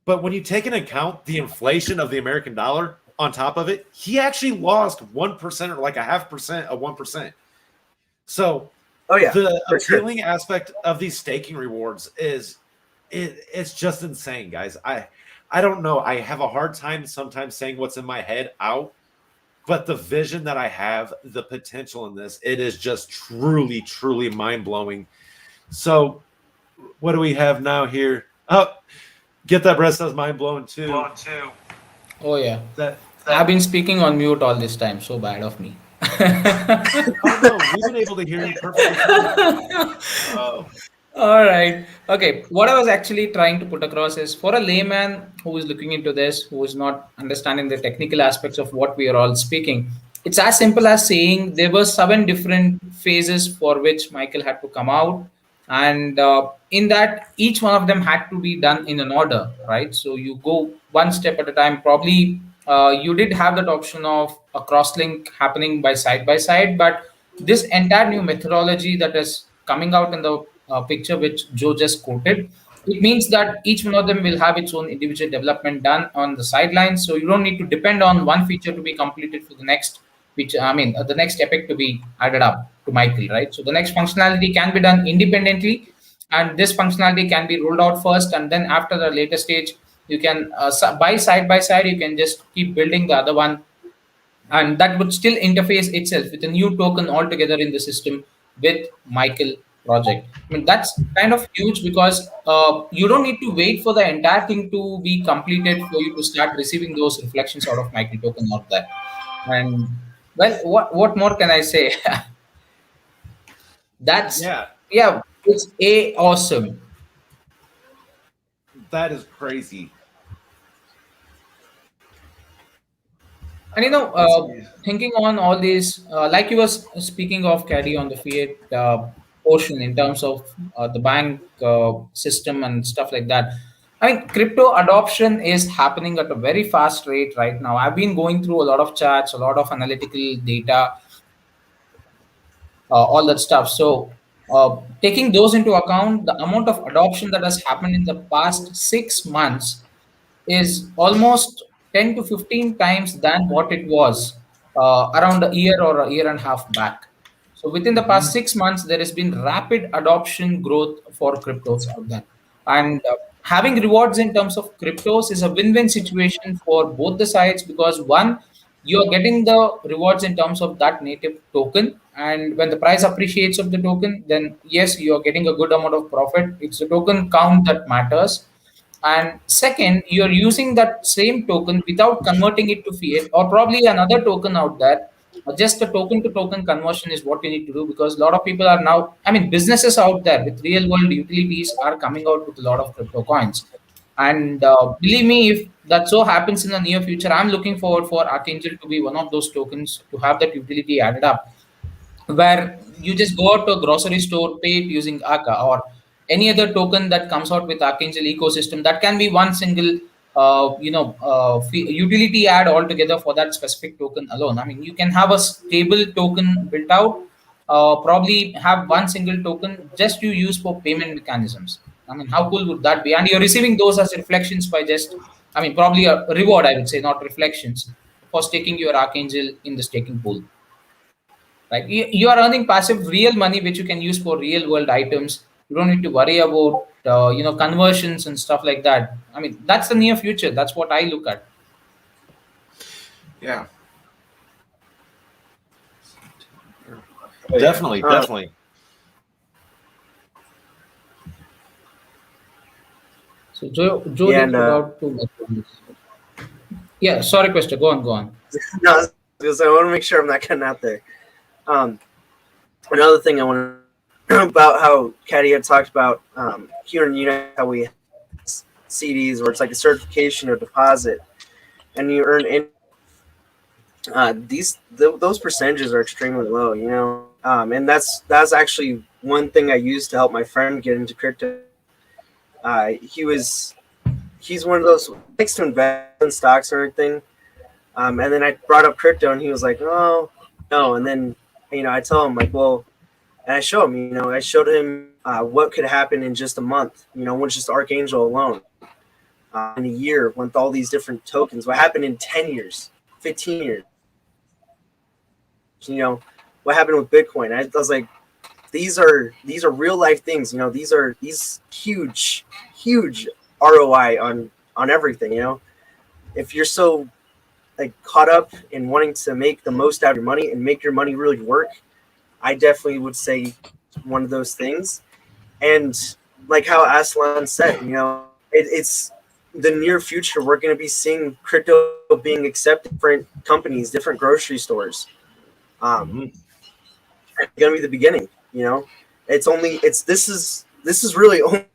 But when you take into account the inflation of the American dollar on top of it, he actually lost 1% or like a 0.5% of 1%. So the appealing aspect of these staking rewards is it's just insane, guys. I don't know. I have a hard time sometimes saying what's in my head out, but the vision that I have, the potential in this, it is just truly, truly mind-blowing. So what do we have now here? Oh, get that breast says mind-blowing too. Oh, yeah. I've been speaking on mute all this time. So bad of me. Oh, no, we've been able to hear you perfectly. All right. Okay. What I was actually trying to put across is, for a layman who is looking into this, who is not understanding the technical aspects of what we are all speaking, it's as simple as saying there were 7 different phases for which Michael had to come out. And in that, each one of them had to be done in an order, right? So you go one step at a time. Probably you did have that option of a cross-link happening by side, but this entire new methodology that is coming out in the picture which Joe just quoted, it means that each one of them will have its own individual development done on the sidelines. So you don't need to depend on one feature to be completed for the next feature. The next epic to be added up to Michael, right? So the next functionality can be done independently, and this functionality can be rolled out first, and then after the later stage, you can by side, you can just keep building the other one, and that would still interface itself with a new token altogether in the system with Michael project. That's kind of huge, because you don't need to wait for the entire thing to be completed for you to start receiving those reflections out of Michael token out there. And well, what more can I say? That's it's awesome. That is crazy. And thinking on all these, like you was speaking of Caddy on the fiat portion in terms of the bank system and stuff like that. I mean, crypto adoption is happening at a very fast rate right now. I've been going through a lot of charts, a lot of analytical data, all that stuff. So, taking those into account, the amount of adoption that has happened in the past 6 months is almost 10 to 15 times than what it was around a year or a year and a half back. So within the past 6 months, there has been rapid adoption growth for cryptos out there. And having rewards in terms of cryptos is a win-win situation for both the sides because one, you are getting the rewards in terms of that native token. And when the price appreciates of the token, then yes, you are getting a good amount of profit. It's the token count that matters. And second, you're using that same token without converting it to fiat or probably another token out there. Just a token to token conversion is what you need to do because a lot of people are now, I mean, businesses out there with real world utilities are coming out with a lot of crypto coins. And believe me, if that so happens in the near future, I'm looking forward for Archangel to be one of those tokens to have that utility added up where you just go out to a grocery store, pay it using Arca or any other token that comes out with Archangel ecosystem. That can be one single, utility add altogether for that specific token alone. I mean, you can have a stable token built out, probably have one single token just you use for payment mechanisms. I mean, how cool would that be? And you're receiving those as reflections by just, I mean, probably a reward, I would say, not reflections for staking your Archangel in the staking pool. Right? You are earning passive real money, which you can use for real world items. You don't need to worry about conversions and stuff like that. I mean, that's the near future. That's what I look at. Yeah. Definitely. So Joe Yeah, did about 2 minutes. Yeah, sorry, Quester. Go on. No, because I want to make sure I'm not cutting out there. Another thing I want to about how Caddy had talked about here in the United how we have CDs where it's like a certification or deposit, and you earn in those percentages are extremely low, and that's actually one thing I used to help my friend get into crypto. He's one of those who likes to invest in stocks or anything. And then I brought up crypto, and he was like, "Oh, no." And then, I tell him like, "Well," and I show him, I showed him what could happen in just a month, with just Archangel alone, in a year with all these different tokens. What happened in 10 years, 15 years? What happened with Bitcoin? I was like, these are real life things. These huge ROI on everything. If you're so caught up in wanting to make the most out of your money and make your money really work, I definitely would say one of those things. And like how Aslan said, it's the near future. We're going to be seeing crypto being accepted in different companies, different grocery stores. It's going to be the beginning. This is really only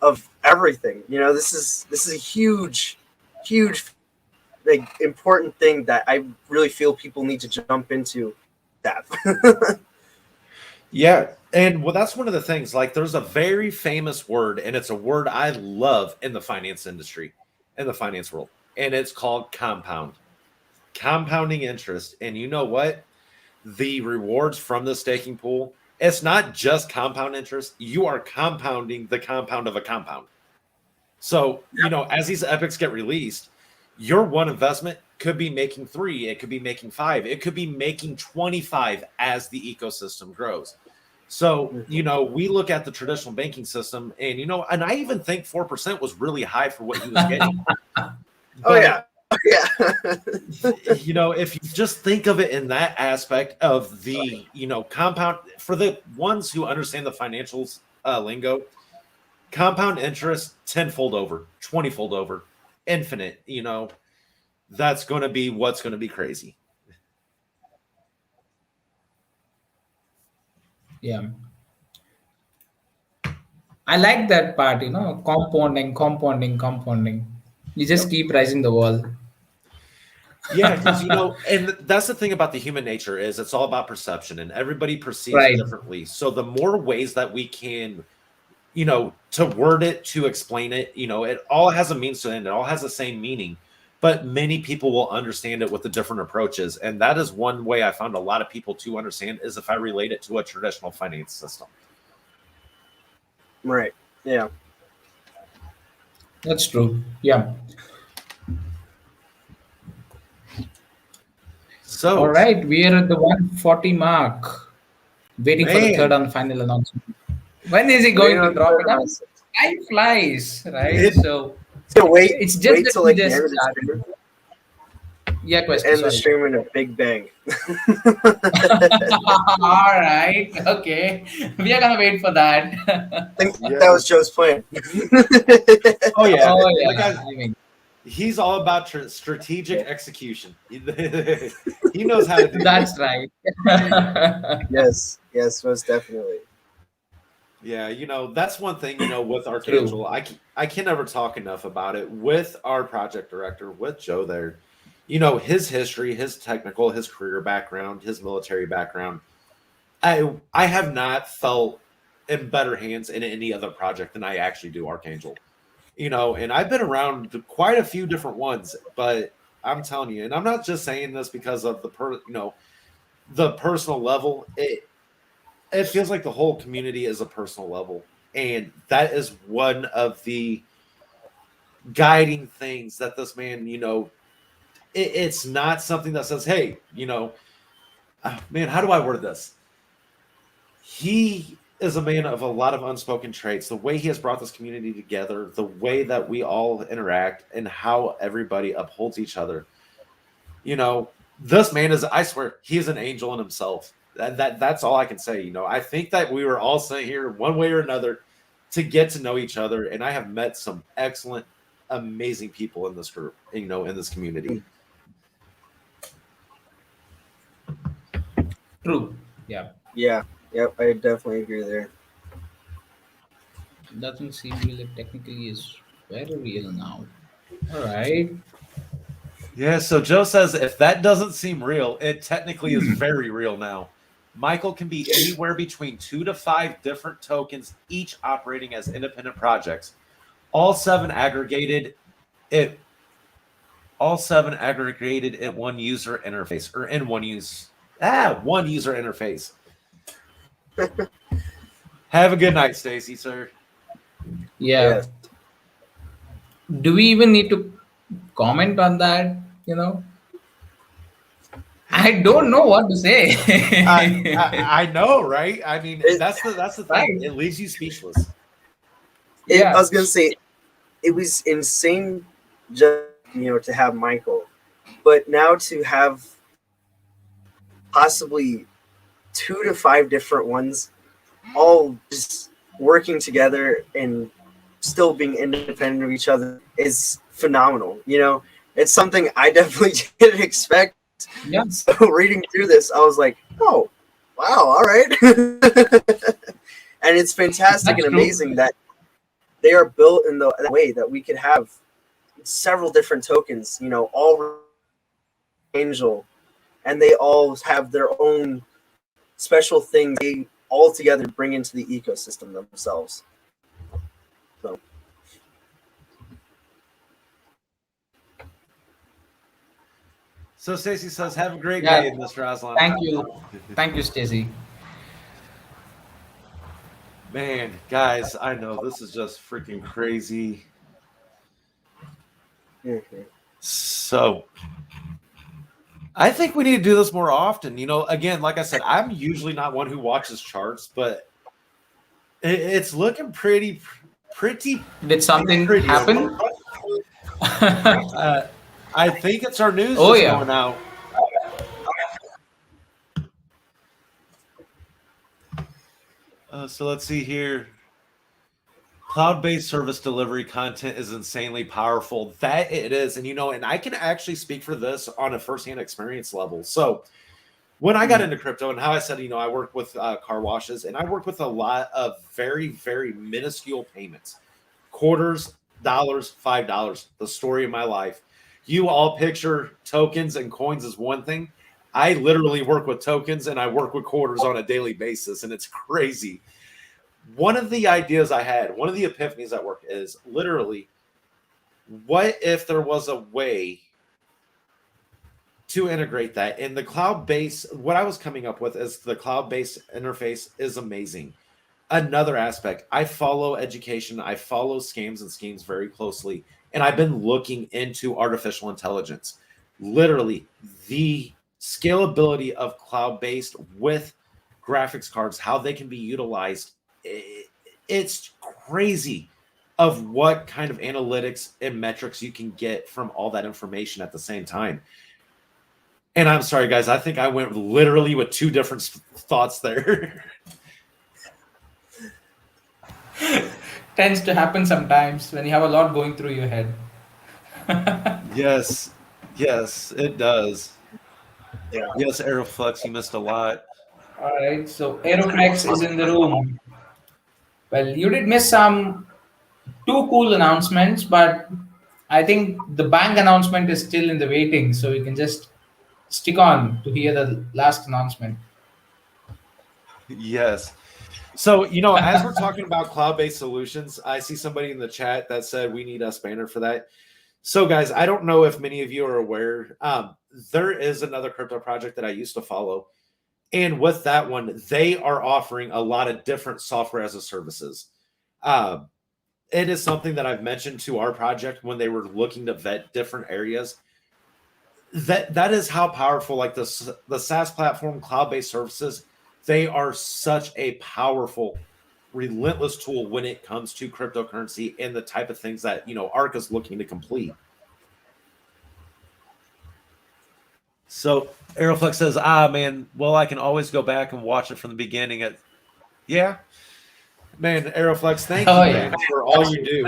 of everything. This is a huge important thing that I really feel people need to jump into that. Yeah. And that's one of the things, there's a very famous word, and it's a word I love in the finance industry, in the finance world, and it's called compounding interest. And you know what? The rewards from the staking pool, it's not just compound interest. You are compounding the compound of a compound. So, as these epics get released, your one investment could be making 3, it could be making 5, it could be making 25 as the ecosystem grows. So, we look at the traditional banking system, and and I even think 4% was really high for what he was getting. If you just think of it in that aspect of the compound, for the ones who understand the financials lingo, compound interest 10-fold over, 20-fold over, infinite, that's going to be what's going to be crazy. Yeah. I like that part, compounding. You just keep rising the wall. Yeah, because and that's the thing about the human nature is it's all about perception, and everybody perceives Right. differently. So the more ways that we can, to word it, to explain it, it all has a means to it, and it all has the same meaning. But many people will understand it with the different approaches, and that is one way I found a lot of people to understand is if I relate it to a traditional finance system. Right. Yeah. That's true. Yeah. All So, right, we are at the 140 mark, waiting for the third man, and final announcement. When is he Waiting going to on the drop third it? I mean, announcement. time flies, right? it, So So wait, it's just wait that till we like the just end of the started. stream. Yeah, question. End the Sorry. stream in a big bang. All right. Okay. We are gonna wait for that. I think yeah. that was Joe's plan. Oh yeah, Oh like yeah. I mean, he's all about strategic execution. He knows how to do that. that's right. Yes, yes, most definitely. Yeah, that's one thing, with True. Archangel. I can never talk enough about it with our project director, with Joe there. His history, his technical, his career background, his military background. I have not felt in better hands in any other project than I actually do Archangel. And I've been around quite a few different ones, but I'm telling you, and I'm not just saying this because of the personal level. It feels like the whole community is a personal level, and that is one of the guiding things that this man, it's not something that says, hey, man, how do I word this? He is a man of a lot of unspoken traits. The way he has brought this community together, the way that we all interact, and how everybody upholds each other. This man is, I swear, he is an angel in himself. That's all I can say. I think that we were all sent here one way or another to get to know each other, and I have met some excellent, amazing people in this group, in this community. True. Yeah. Yeah, yep, I definitely agree there. Doesn't seem real. It technically is very real now. All right. Yeah, so Joe says if that doesn't seem real, it technically is very real now. Michael can be anywhere between 2 to 5 different tokens, each operating as independent projects. All seven aggregated it in one user interface or in one user interface. Have a good night, Stacy, sir. Yeah. Yes. Do we even need to comment on that? You know, I don't know what to say. I know, right? I mean, that's the thing. Right. It leaves you speechless. Yeah. I was gonna say it was insane, just to have Michael, but now to have possibly 2 to 5 different ones, all just working together and still being independent of each other is phenomenal. It's something I definitely didn't expect. Yeah. So reading through this, I was like, oh, wow, all right. And it's fantastic That's and true. amazing that they are built in that way that we could have several different tokens, all Angel, and they all have their own special things they all together bring into the ecosystem themselves. So Stacy says, have a great Yeah. day, Mr. Aslan. Thank you, Stacy. Man, guys, I know this is just freaking crazy. Mm-hmm. So I think we need to do this more often. Again, like I said, I'm usually not one who watches charts, but it's looking pretty. Did something happen? I think it's our news Oh, just yeah. going out. So let's see here. Cloud-based service delivery content is insanely powerful. That it is. And I can actually speak for this on a firsthand experience level. So when I got into crypto and how I said, I work with car washes and I work with a lot of very, very minuscule payments, quarters, dollars, $5, the story of my life. you all picture tokens and coins as one thing. I literally work with tokens and I work with quarters on a daily basis, and it's crazy. One of the ideas I had, one of the epiphanies at work is literally, what if there was a way to integrate that in the cloud-based? What I was coming up with is the cloud-based interface is amazing. Another aspect, I follow education, I follow scams and schemes very closely, and I've been looking into artificial intelligence. Literally, the scalability of cloud-based with graphics cards, how they can be utilized, it's crazy of what kind of analytics and metrics you can get from all that information at the same time. And I'm sorry, guys, I think I went literally with two different thoughts there. Tends to happen sometimes when you have a lot going through your head. Yes, it does. Yeah. Yes, Aeroflux, you missed a lot. All right, so Aeroflex is in the room. Well, you did miss some two cool announcements, but I think the bank announcement is still in the waiting, so you can just stick on to hear the last announcement. Yes. So, as we're talking about cloud-based solutions, I see somebody in the chat that said we need a banner for that. So, guys, I don't know if many of you are aware. There is another crypto project that I used to follow. And with that one, they are offering a lot of different software as a services. It is something that I've mentioned to our project when they were looking to vet different areas. That is how powerful, like the SaaS platform, cloud-based services, they are such a powerful, relentless tool when it comes to cryptocurrency and the type of things that, Arca is looking to complete. So Aeroflex says, man, well, I can always go back and watch it from the beginning. Yeah, man, Aeroflex, thank you, man, for all you do.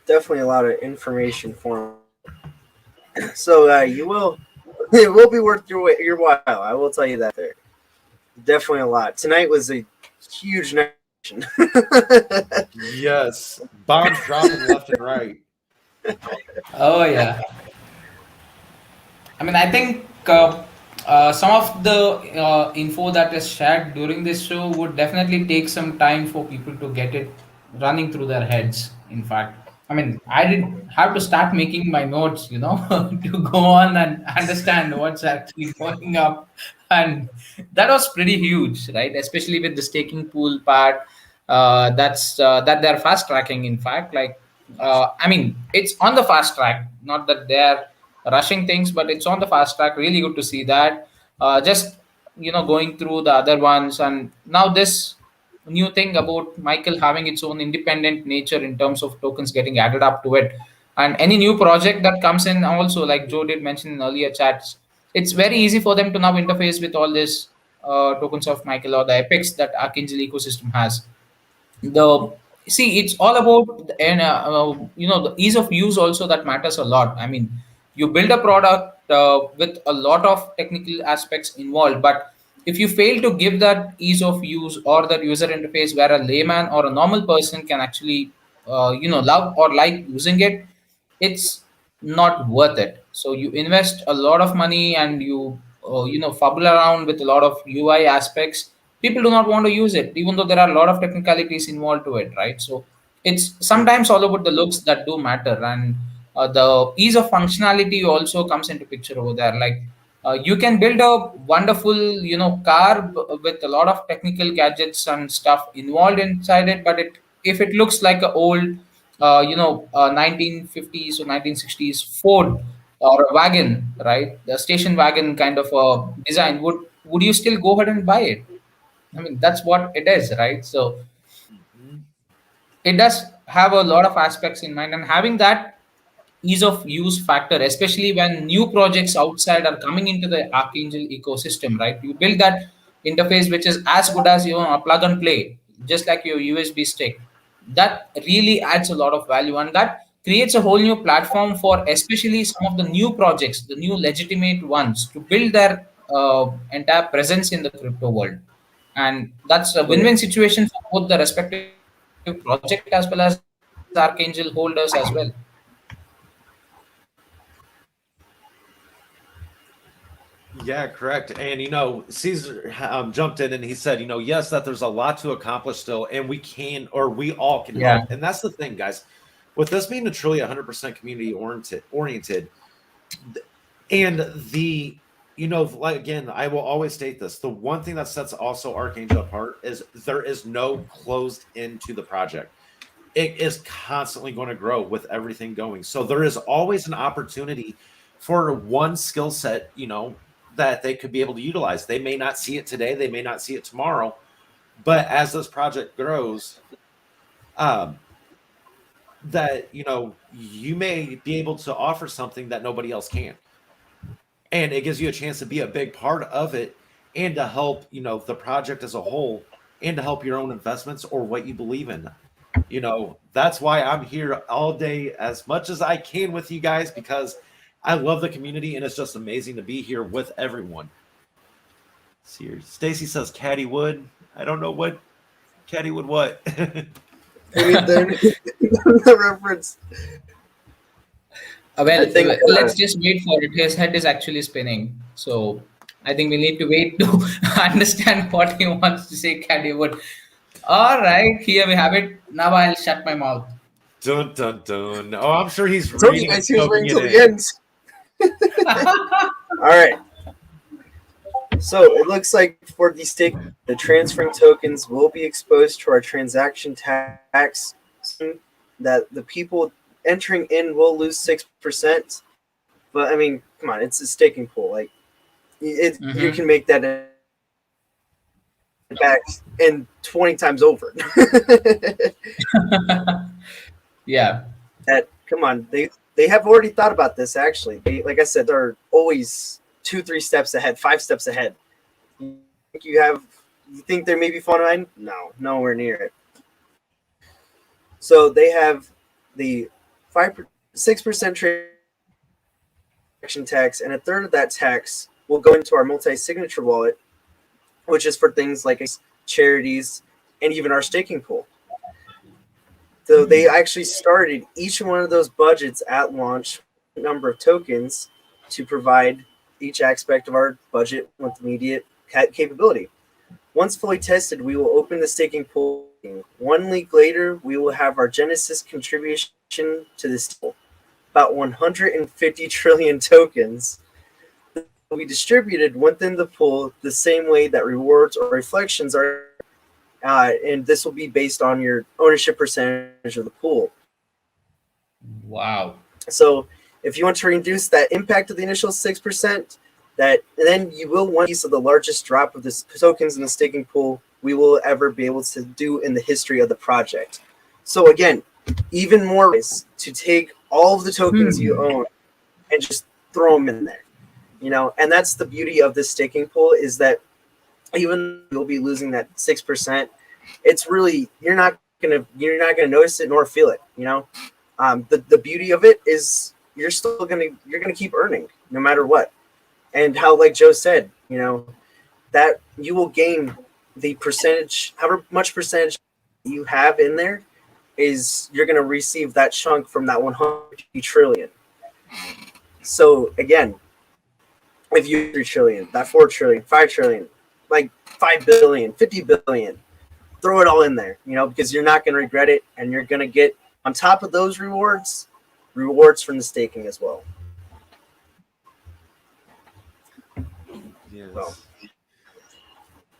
Definitely a lot of information for him. So it will be worth your while. I will tell you that there. Definitely a lot. Tonight was a huge night. Yes, bombs dropping left and right. Oh yeah. I mean, I think some of the info that is shared during this show would definitely take some time for people to get it running through their heads. In fact, I mean, I did have to start making my notes, to go on and understand what's actually going up. And that was pretty huge, right? Especially with the staking pool part. That they're fast tracking. In fact, I mean, it's on the fast track. Not that they're rushing things, but it's on the fast track. Really good to see that. Just going through the other ones, and now this new thing about Michael having its own independent nature in terms of tokens getting added up to it, and any new project that comes in also, like Joe did mention in earlier chats, it's very easy for them to now interface with all this tokens of Michael or the epics that Archangel ecosystem has. It's all about the ease of use also that matters a lot. I mean, you build a product with a lot of technical aspects involved, but if you fail to give that ease of use or that user interface where a layman or a normal person can actually love or like using it, it's not worth it. So you invest a lot of money and you fumble around with a lot of UI aspects. People do not want to use it, even though there are a lot of technicalities involved to it, right? So it's sometimes all about the looks that do matter, and the ease of functionality also comes into picture over there. Like you can build a wonderful car with a lot of technical gadgets and stuff involved inside it, but if it looks like an old 1950s or 1960s Ford or a wagon, right? The station wagon kind of a design. Would you still go ahead and buy it? I mean, that's what it is, right? So it does have a lot of aspects in mind, and having that ease of use factor, especially when new projects outside are coming into the Archangel ecosystem, right? You build that interface which is as good as a plug and play, just like your USB stick. That really adds a lot of value, and that creates a whole new platform for especially some of the new projects, the new legitimate ones, to build their entire presence in the crypto world. And that's a win-win situation for both the respective project as well as Archangel holders as well. Yeah, correct. And Caesar jumped in and he said, yes, that there's a lot to accomplish still, and we can, or we all can Yeah. help. And that's the thing, guys. With this being a truly 100% community oriented, and like again, I will always state this: the one thing that sets also Archangel apart is there is no closed into the project. It is constantly going to grow with everything going. So there is always an opportunity for one skill set, that they could be able to utilize. They may not see it today, they may not see it tomorrow, but as this project grows, that you may be able to offer something that nobody else can, and it gives you a chance to be a big part of it and to help the project as a whole, and to help your own investments or what you believe in. That's why I'm here all day as much as I can with you guys, because I love the community and it's just amazing to be here with everyone. Stacy says Caddy Wood. I don't know what Caddy Wood what. The reference. Let's just wait for it. His head is actually spinning. So I think we need to wait to understand what he wants to say, Caddy Wood. All right, here we have it. Now I'll shut my mouth. Dun dun dun. Oh, I'm sure he's reading it. He was waiting till the end. All right. So it looks like for the stake, the transferring tokens will be exposed to our transaction tax. That the people entering in will lose 6%. But I mean, come on, it's a staking pool. Like you can make that back in 20 times over. Yeah. Come on, they have already thought about this. Actually, like I said, they're always 2-3 steps ahead, 5 steps ahead. You think they may be falling behind? No, nowhere near it. So they have the 6% transaction tax, and a third of that tax will go into our multi-signature wallet, which is for things like charities and even our staking pool. So they actually started each one of those budgets at launch, number of tokens, to provide each aspect of our budget with immediate capability. Once fully tested, we will open the staking pool. 1 week later, we will have our Genesis contribution to this pool, about 150 trillion tokens will be distributed within the pool the same way that rewards or reflections are, and this will be based on your ownership percentage of the pool. Wow. So if you want to reduce that impact of the initial 6%, then you will want a piece of the largest drop of the tokens in the staking pool we will ever be able to do in the history of the project. So again, even more ways to take all of the tokens you own and just throw them in there. And that's the beauty of this staking pool, is that even you'll be losing that 6%, it's really you're not gonna notice it nor feel it. The beauty of it is you're gonna keep earning no matter what. And how, like Joe said, that you will gain the percentage, however much percentage you have in there, is you're going to receive that chunk from that 150 trillion. So again, if you 3 trillion, that 4 trillion, 5 trillion, like 5 billion, 50 billion, throw it all in there, because you're not going to regret it, and you're going to get on top of those rewards from the staking as well. Yes. Well,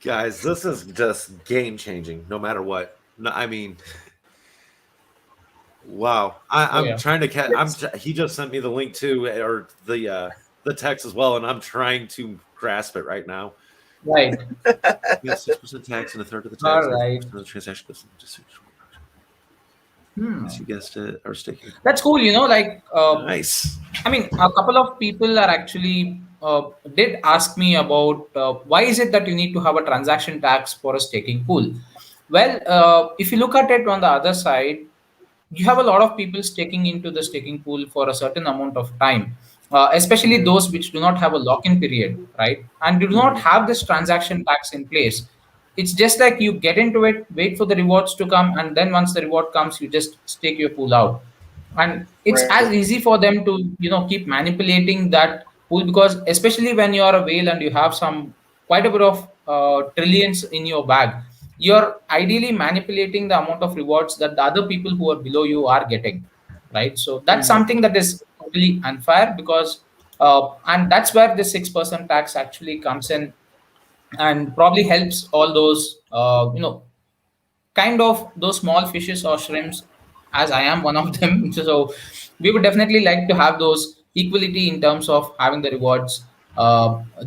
guys, this is just game changing no matter what. No, I mean, wow. I'm trying to catch. He just sent me the link too, or the text as well, and I'm trying to grasp it right now. Right. Yeah, 6% tax and a third of the tax. All right. The transaction goes into you guessed it, or staking. That's cool. Nice. I mean, a couple of people are actually did ask me about why is it that you need to have a transaction tax for a staking pool. Well, if you look at it on the other side, you have a lot of people staking into the staking pool for a certain amount of time, especially those which do not have a lock-in period, right? And do not have this transaction tax in place. it's just like you get into it, wait for the rewards to come, and then once the reward comes, you just stake your pool out. And it's Right. as easy for them to keep manipulating that pool, because especially when you are a whale and you have some quite a bit of trillions in your bag, you're ideally manipulating the amount of rewards that the other people who are below you are getting, right? So that's Mhm. something that is totally unfair, because and that's where the 6% tax actually comes in, and probably helps all those kind of those small fishes or shrimps, as I am one of them. So we would definitely like to have those equality in terms of having the rewards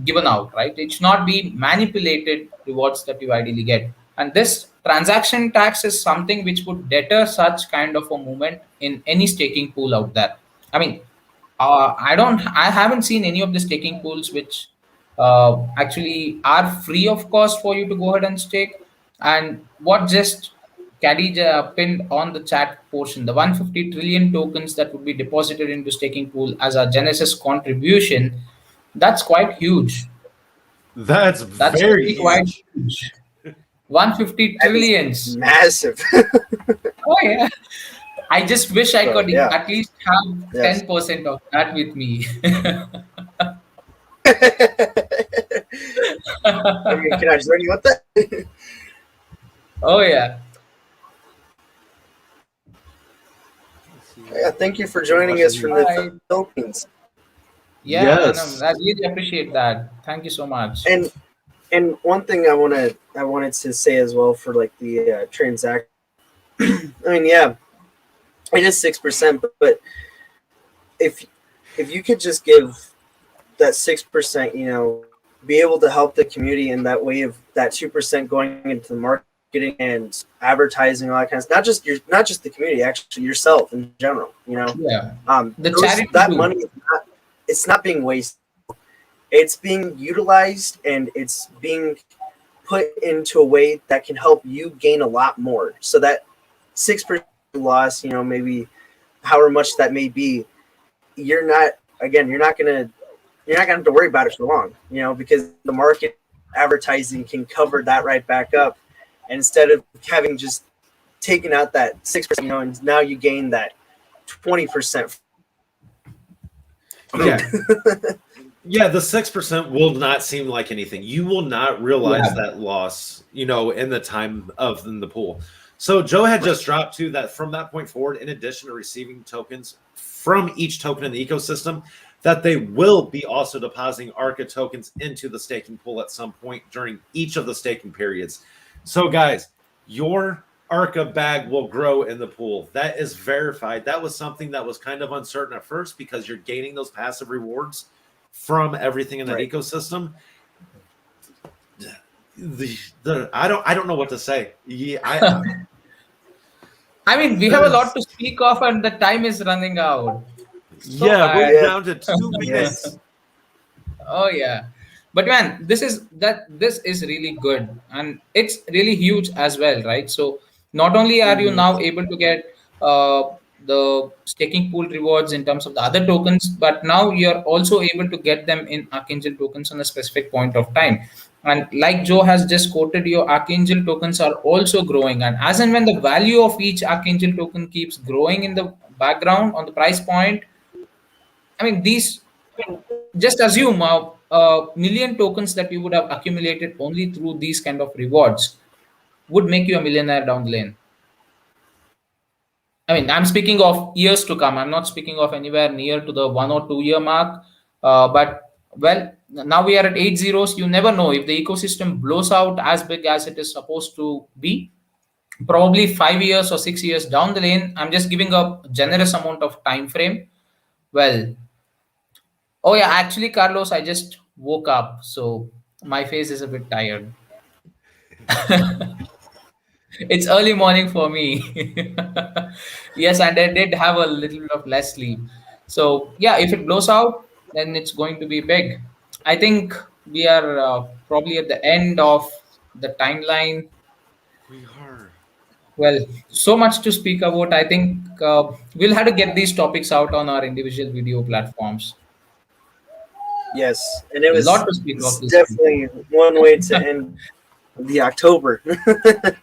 given out, right? It should not be manipulated rewards that you ideally get. And this transaction tax is something which would deter such kind of a movement in any staking pool out there. I mean, I haven't seen any of the staking pools which actually are free of cost for you to go ahead and stake. And what just Caddy pinned on the chat portion, the 150 trillion tokens that would be deposited into staking pool as a Genesis contribution, that's quite huge. That's That's very really quite huge. huge. 150 That is trillions. massive. Oh yeah. I just wish I So could yeah, at least have yes. 10% of that with me. I mean, can I join you with that? Oh yeah. Yeah, thank you for joining us from the Right. Philippines. Yeah, and Yes. I really appreciate that. Thank you so much. And one thing I wanted to say as well for like the transaction. I mean, yeah, it is 6%, but if if you could just give that 6%, be able to help the community in that way of that 2% going into the marketing and advertising, all that kind of stuff. Not just the community, actually yourself in general. Yeah. The charity That too. money is not, it's not being wasted. It's being utilized and it's being put into a way that can help you gain a lot more. So that 6% loss, maybe however much that may be, you're not again, you're not gonna have to worry about it for long, because the market advertising can cover that right back up. And instead of having just taken out that 6%, and now you gain that 20%. Yeah. Yeah, the 6% will not seem like anything. You will not realize Yeah. that loss, in the time of in the pool. So Joe had just dropped to that from that point forward, in addition to receiving tokens from each token in the ecosystem, that they will be also depositing Arca tokens into the staking pool at some point during each of the staking periods. So guys, your Arca bag will grow in the pool. That is verified. That was something that was kind of uncertain at first because you're gaining those passive rewards from everything in that Right. ecosystem. I don't know what to say. Yeah, I mean, we have a lot to speak of, and the time is running out. So yeah, we're bad. Yeah. down to 2 minutes. Yes. Oh yeah. But man, this is really good, and it's really huge as well, right? So not only are you Mhm. now able to get the staking pool rewards in terms of the other tokens, but now you're also able to get them in Archangel tokens on a specific point of time. And like Joe has just quoted, your Archangel tokens are also growing, and as and when the value of each Archangel token keeps growing in the background on the price point, I mean, these just assume a million tokens that you would have accumulated only through these kind of rewards would make you a millionaire down the lane. I mean, I'm speaking of years to come. I'm not speaking of anywhere near to the 1 or 2 year mark. But well, now we are at 8 zeros. You never know if the ecosystem blows out as big as it is supposed to be. Probably 5 years or 6 years down the lane. I'm just giving a generous amount of time frame. Well, oh yeah, actually, Carlos, I just woke up, so my face is a bit tired. It's early morning for me. Yes, and I did have a little bit of less sleep. So yeah, if it blows out, then it's going to be big. I think we are probably at the end of the timeline. We are. Well, so much to speak about. I think we'll have to get these topics out on our individual video platforms. Yes. And it A was lot to speak of it's this week. definitely one way to end. the October. Yeah,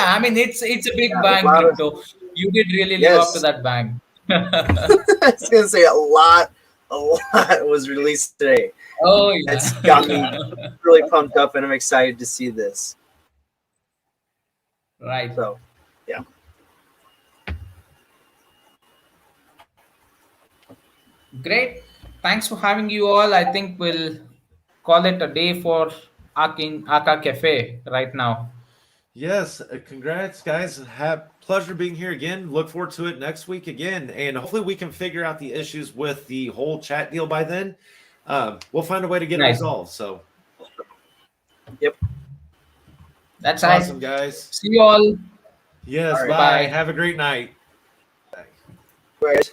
I mean it's a big Yeah, a bang, lot of crypto. You did really live up to yes. that bang. I was gonna say a lot was released today. Oh It's got me yeah. really pumped up, and I'm excited to see this. Right. So, yeah. Great. Thanks for having you all. I think we'll call it a day for Arca Cafe right now. Yes, congrats, guys. Have pleasure being here again. Look forward to it next week again, and hopefully we can figure out the issues with the whole chat deal by then. We'll find a way to get it Nice. resolved. So Yep. That's right. awesome, guys. See you all. Yes, All right. bye. Bye. Have a great night. Bye. Right.